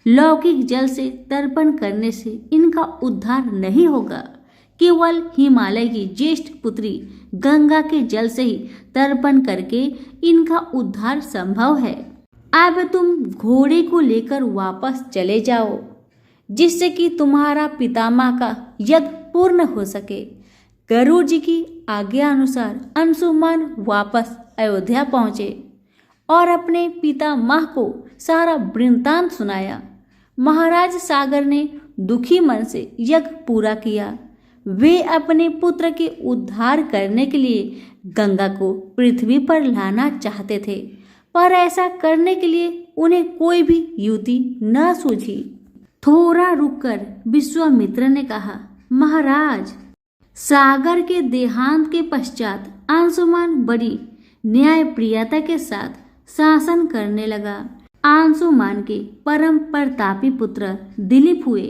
लौकिक जल से तर्पण करने से इनका उद्धार नहीं होगा। केवल हिमालय की ज्येष्ठ पुत्री गंगा के जल से ही तर्पण करके इनका उद्धार संभव है। अब तुम घोड़े को लेकर वापस चले जाओ जिससे कि तुम्हारा पितामह का यज्ञ पूर्ण हो सके। गरुड़ जी की आज्ञा अनुसार अंशुमान वापस अयोध्या पहुंचे और अपने पितामह को सारा वृत्तांत सुनाया। महाराज सागर ने दुखी मन से यज्ञ पूरा किया। वे अपने पुत्र के उद्धार करने के लिए गंगा को पृथ्वी पर लाना चाहते थे, पर ऐसा करने के लिए उन्हें कोई भी युक्ति न सूझी। थोड़ा रुककर विश्वामित्र ने कहा, महाराज, सागर के देहांत के पश्चात अंशुमान बड़ी न्यायप्रियता के साथ शासन करने लगा। अंशुमान के परम प्रतापी पुत्र दिलीप हुए।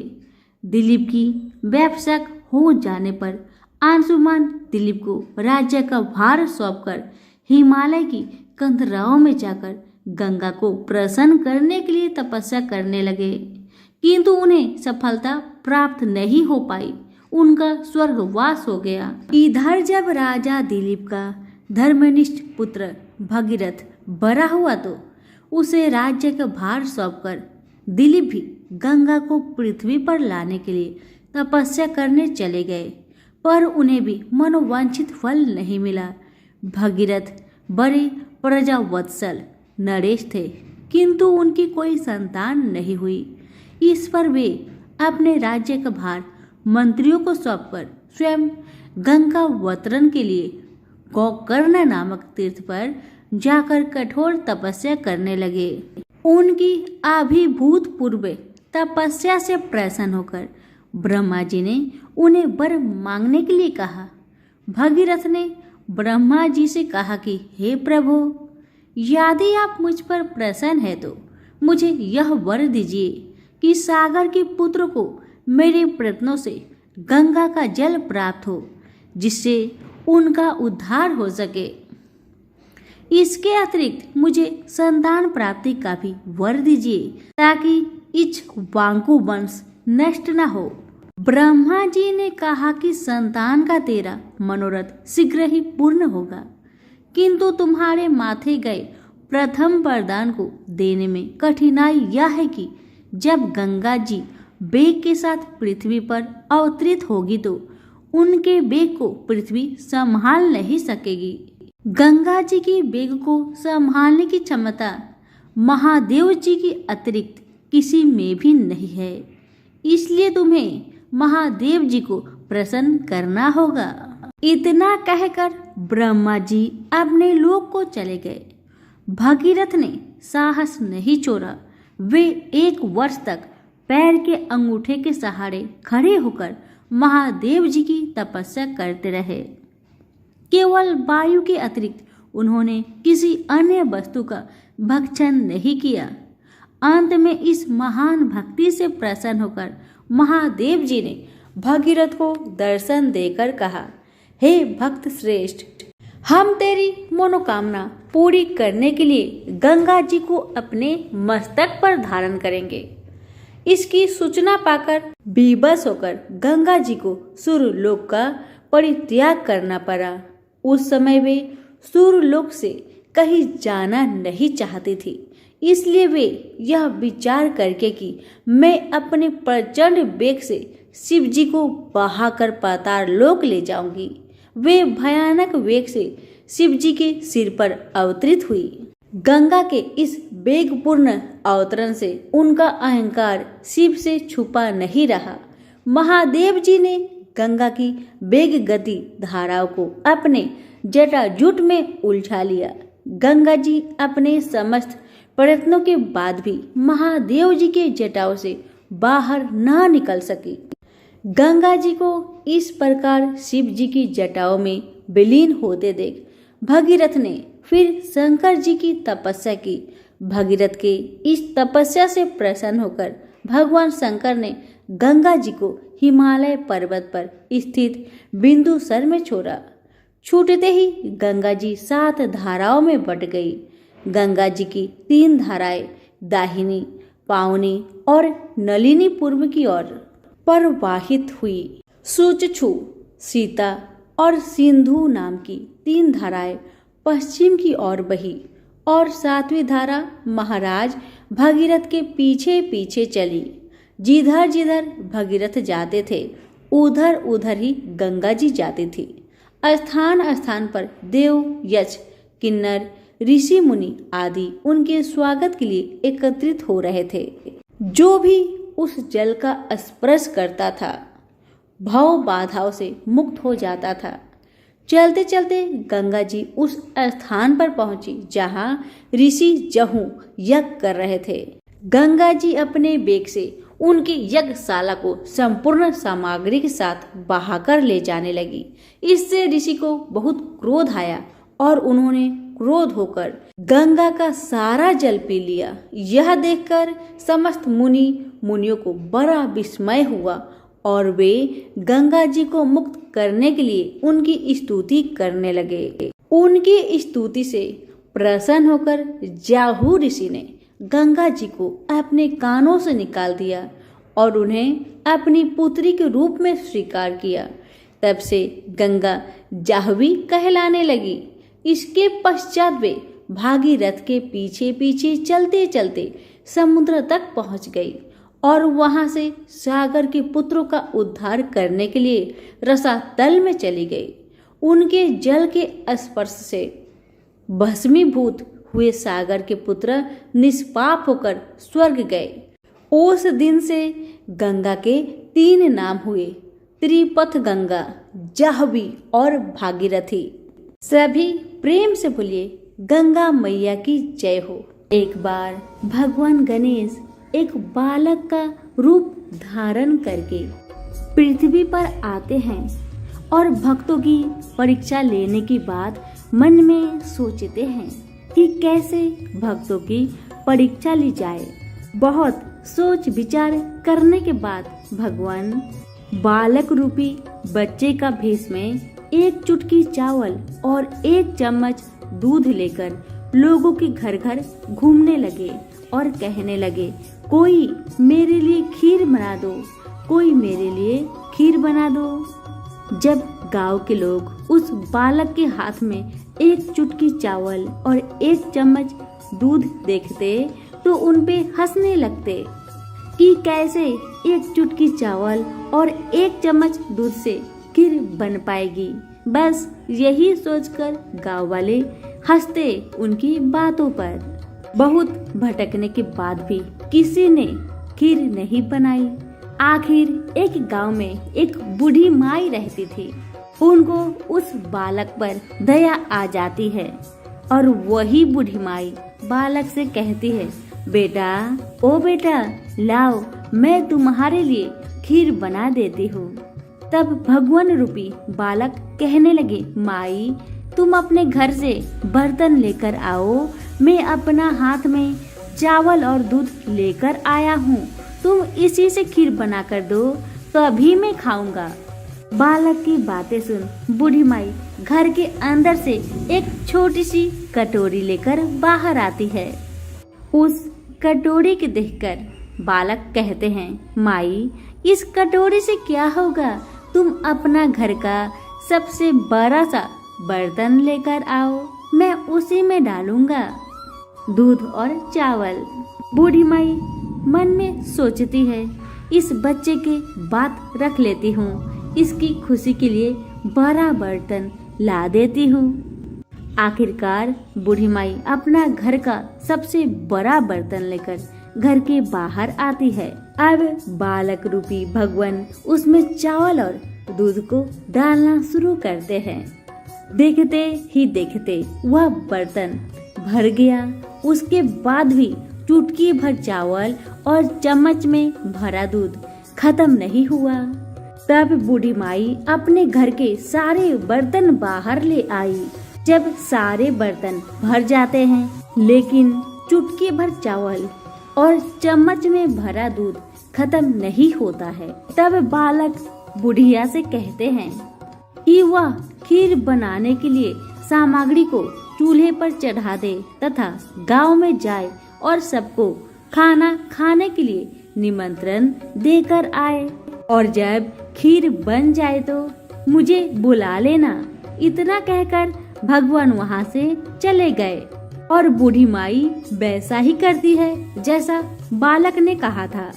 दिलीप की व्यवसाय हो जाने पर अंशुमान दिलीप को राज्य का भार सौंपकर हिमालय की कंदराओं में जाकर गंगा को प्रसन्न करने के लिए तपस्या करने लगे, किंतु उन्हें सफलता प्राप्त नहीं हो पाई। उनका स्वर्गवास हो गया। इधर जब राजा दिलीप का धर्मनिष्ठ पुत्र भगीरथ बड़ा हुआ तो उसे राज्य का भार सौंपकर दिलीप भी गंगा को पृथ्वी पर लाने के लिए तपस्या करने चले गए, पर उन्हें भी मनोवांछित फल नहीं मिला। भगीरथ बड़े प्रजावत्सल नरेश थे, किंतु उनकी कोई संतान नहीं हुई। इस पर वे अपने राज्य का भार मंत्रियों को सौंपकर स्वयं गंगावतरण के लिए गोकर्ण नामक तीर्थ पर जाकर कठोर तपस्या करने लगे। उनकी अभिभूतपूर्व तपस्या से प्रसन्न होकर ब्रह्मा जी ने उन्हें वर मांगने के लिए कहा। भगीरथ ने ब्रह्मा जी से कहा कि हे प्रभु, यदि आप मुझ पर प्रसन्न है तो मुझे यह वर दीजिए कि सागर के पुत्र को मेरे प्रयत्नों से गंगा का जल प्राप्त हो, जिससे उनका उद्धार हो सके। इसके अतिरिक्त मुझे संतान प्राप्ति का भी वर दीजिए, ताकि इक्ष्वाकु वंश नष्ट न हो। ब्रह्मा जी ने कहा कि संतान का तेरा मनोरथ शीघ्र ही पूर्ण होगा, किंतु तुम्हारे माथे गए प्रथम वरदान को देने में कठिनाई यह है कि जब गंगा जी वेग के साथ पृथ्वी पर अवतरित होगी तो उनके वेग को पृथ्वी संभाल नहीं सकेगी। गंगा जी की वेग को संभालने की क्षमता महादेव जी की अतिरिक्त किसी में भी नहीं है, इसलिए तुम्हें महादेव जी को प्रसन्न करना होगा। इतना कहकर ब्रह्मा जी अपने लोक को चले गए। भगीरथ ने साहस नहीं छोड़ा। वे 1 वर्ष तक पैर के अंगूठे के सहारे खड़े होकर महादेव जी की तपस्या करते रहे। केवल वायु के अतिरिक्त उन्होंने किसी अन्य वस्तु का भक्षण नहीं किया। अंत में इस महान भक्ति से प्रसन्न होकर महादेव जी ने भगीरथ को दर्शन देकर कहा, हे भक्त श्रेष्ठ, हम तेरी मनोकामना पूरी करने के लिए गंगा जी को अपने मस्तक पर धारण करेंगे। इसकी सूचना पाकर विवश होकर गंगा जी को सूर्यलोक का परित्याग करना पड़ा। उस समय वे सूर्यलोक से कहीं जाना नहीं चाहती थी, इसलिए वे यह विचार करके कि मैं अपने प्रचंड वेग से शिव जी को बहाकर पाताल लोक ले जाऊंगी, वे भयानक वेग से शिव जी के सिर पर अवतरित हुई। गंगा के इस वेगपूर्ण अवतरण से उनका अहंकार शिव से छुपा नहीं रहा। महादेव जी ने गंगा की वेग गति धाराओं को अपने जटाजूट में उलझा लिया। गंगा जी अपने समस्त प्रयत्नों के बाद भी महादेव जी के जटाओं से बाहर न निकल सकी। गंगा जी को इस प्रकार शिव जी की जटाओं में विलीन होते देख भगीरथ ने फिर शंकर जी की तपस्या की। भगीरथ के इस तपस्या से प्रसन्न होकर भगवान शंकर ने गंगा जी को हिमालय पर्वत पर स्थित बिंदुसर में छोड़ा। छूटते ही गंगा जी 7 धाराओं में बट गई। गंगा जी की 3 धाराएं दाहिनी, पावनी और नलिनी पूर्व की ओर प्रवाहित हुई। सुचक्षु, सीता और सिंधु नाम की 3 धाराएं पश्चिम की ओर बही और 7वीं धारा महाराज भगीरथ के पीछे पीछे चली। जिधर जिधर भगीरथ जाते थे उधर उधर ही गंगा जी जाती थी। स्थान स्थान पर देव, यक्ष, किन्नर, ऋषि मुनि आदि उनके स्वागत के लिए एकत्रित हो रहे थे। जो भी उस जल का स्पर्श करता था भव बाधाओं से मुक्त हो जाता था। चलते चलते गंगा जी उस स्थान पर पहुंची जहां ऋषि जहू यज्ञ कर रहे थे। गंगा जी अपने वेग से उनकी यज्ञशाला को संपूर्ण सामग्री के साथ बहाकर ले जाने लगी। इससे ऋषि को बहुत क्रोध आया और उन्होंने क्रोध होकर गंगा का सारा जल पी लिया। यह देखकर समस्त मुनियों को बड़ा विस्मय हुआ और वे गंगा जी को मुक्त करने के लिए उनकी स्तुति करने लगे। उनकी स्तुति से प्रसन्न होकर जाहू ऋषि ने गंगा जी को अपने कानों से निकाल दिया और उन्हें अपनी पुत्री के रूप में स्वीकार किया। तब से गंगा जाह्नवी कहलाने लगी। इसके पश्चात वे भागीरथ के पीछे पीछे चलते चलते समुद्र तक पहुंच गई और वहां से सागर के पुत्रों का उद्धार करने के लिए रसातल में चली गई। उनके जल के स्पर्श से भस्मीभूत हुए सागर के पुत्र निष्पाप होकर स्वर्ग गए। उस दिन से गंगा के 3 नाम हुए, त्रिपथ गंगा, जाह्नवी और भागीरथी। सभी प्रेम से बोलिए गंगा मैया की जय हो। एक बार भगवान गणेश एक बालक का रूप धारण करके पृथ्वी पर आते हैं और भक्तों की परीक्षा लेने के बाद मन में सोचते हैं कि कैसे भक्तों की परीक्षा ली जाए। बहुत सोच विचार करने के बाद भगवान बालक रूपी बच्चे का भेष में एक चुटकी चावल और 1 चम्मच दूध लेकर लोगों के घर घर घूमने लगे और कहने लगे, कोई मेरे लिए खीर बना दो, कोई मेरे लिए खीर बना दो। जब गांव के लोग उस बालक के हाथ में 1 चुटकी चावल और 1 चम्मच दूध देखते तो उनपे हंसने लगते कि कैसे 1 चुटकी चावल और 1 चम्मच दूध से खीर बन पाएगी। बस यही सोचकर गांव वाले हंसते उनकी बातों पर। बहुत भटकने के बाद भी किसी ने खीर नहीं बनाई। आखिर एक गांव में एक बूढ़ी माई रहती थी। उनको उस बालक पर दया आ जाती है और वही बूढ़ी माई बालक से कहती है, बेटा ओ बेटा लाओ, मैं तुम्हारे लिए खीर बना देती हूँ। तब भगवान रूपी बालक कहने लगे, माई तुम अपने घर से बर्तन लेकर आओ, मैं अपना हाथ में चावल और दूध लेकर आया हूँ, तुम इसी से खीर बना कर दो तभी मैं खाऊंगा। बालक की बातें सुन बूढ़ी माई घर के अंदर से एक छोटी सी कटोरी लेकर बाहर आती है। उस कटोरी के देखकर बालक कहते हैं, माई इस कटोरी से क्या होगा, तुम अपना घर का सबसे बड़ा सा बर्तन लेकर आओ, मैं उसी में डालूंगा दूध और चावल। बूढ़ी माई मन में सोचती है, इस बच्चे के बात रख लेती हूँ, इसकी खुशी के लिए बड़ा बर्तन ला देती हूँ। आखिरकार बूढ़ी माई अपना घर का सबसे बड़ा बर्तन लेकर घर के बाहर आती है। अब बालक रूपी भगवान उसमें चावल और दूध को डालना शुरू करते हैं। देखते ही देखते वह बर्तन भर गया। उसके बाद भी चुटकी भर चावल और चम्मच में भरा दूध खत्म नहीं हुआ। तब बूढ़ी माई अपने घर के सारे बर्तन बाहर ले आई। जब सारे बर्तन भर जाते हैं लेकिन चुटकी भर चावल और चम्मच में भरा दूध खत्म नहीं होता है, तब बालक बुढ़िया से कहते हैं कि वह खीर बनाने के लिए सामग्री को चूल्हे पर चढ़ा दे तथा गांव में जाए और सबको खाना खाने के लिए निमंत्रण देकर आए, और जब खीर बन जाए तो मुझे बुला लेना। इतना कहकर भगवान वहां से चले गए और बूढ़ी माई वैसा ही करती है जैसा बालक ने कहा था।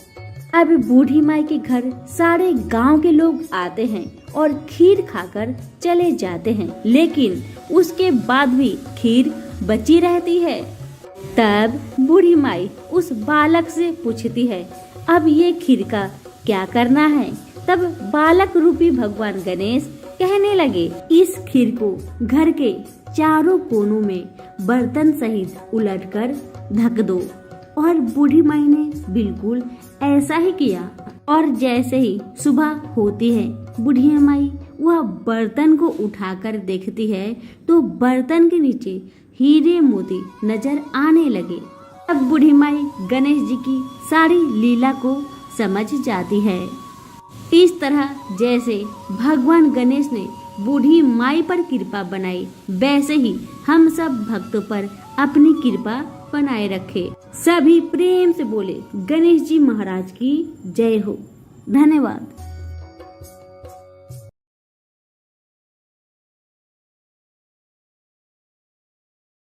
अब बूढ़ी माई के घर सारे गांव के लोग आते हैं और खीर खाकर चले जाते हैं, लेकिन उसके बाद भी खीर बची रहती है। तब बूढ़ी माई उस बालक से पूछती है, अब ये खीर का क्या करना है? तब बालक रूपी भगवान गणेश कहने लगे, इस खीर को घर के चारों कोनों में बर्तन सहित उलटकर ढक दो। और बूढ़ी माई ने बिल्कुल ऐसा ही किया। और जैसे ही सुबह होती है, बूढ़ी माई वह बर्तन को उठाकर देखती है तो बर्तन के नीचे हीरे मोती नजर आने लगे। अब बूढ़ी माई गणेश जी की सारी लीला को समझ जाती है। इस तरह जैसे भगवान गणेश ने बूढ़ी माई पर कृपा बनाई, वैसे ही हम सब भक्तों पर अपनी कृपा बनाए रखे। सभी प्रेम से बोले गणेश जी महाराज की जय हो। धन्यवाद।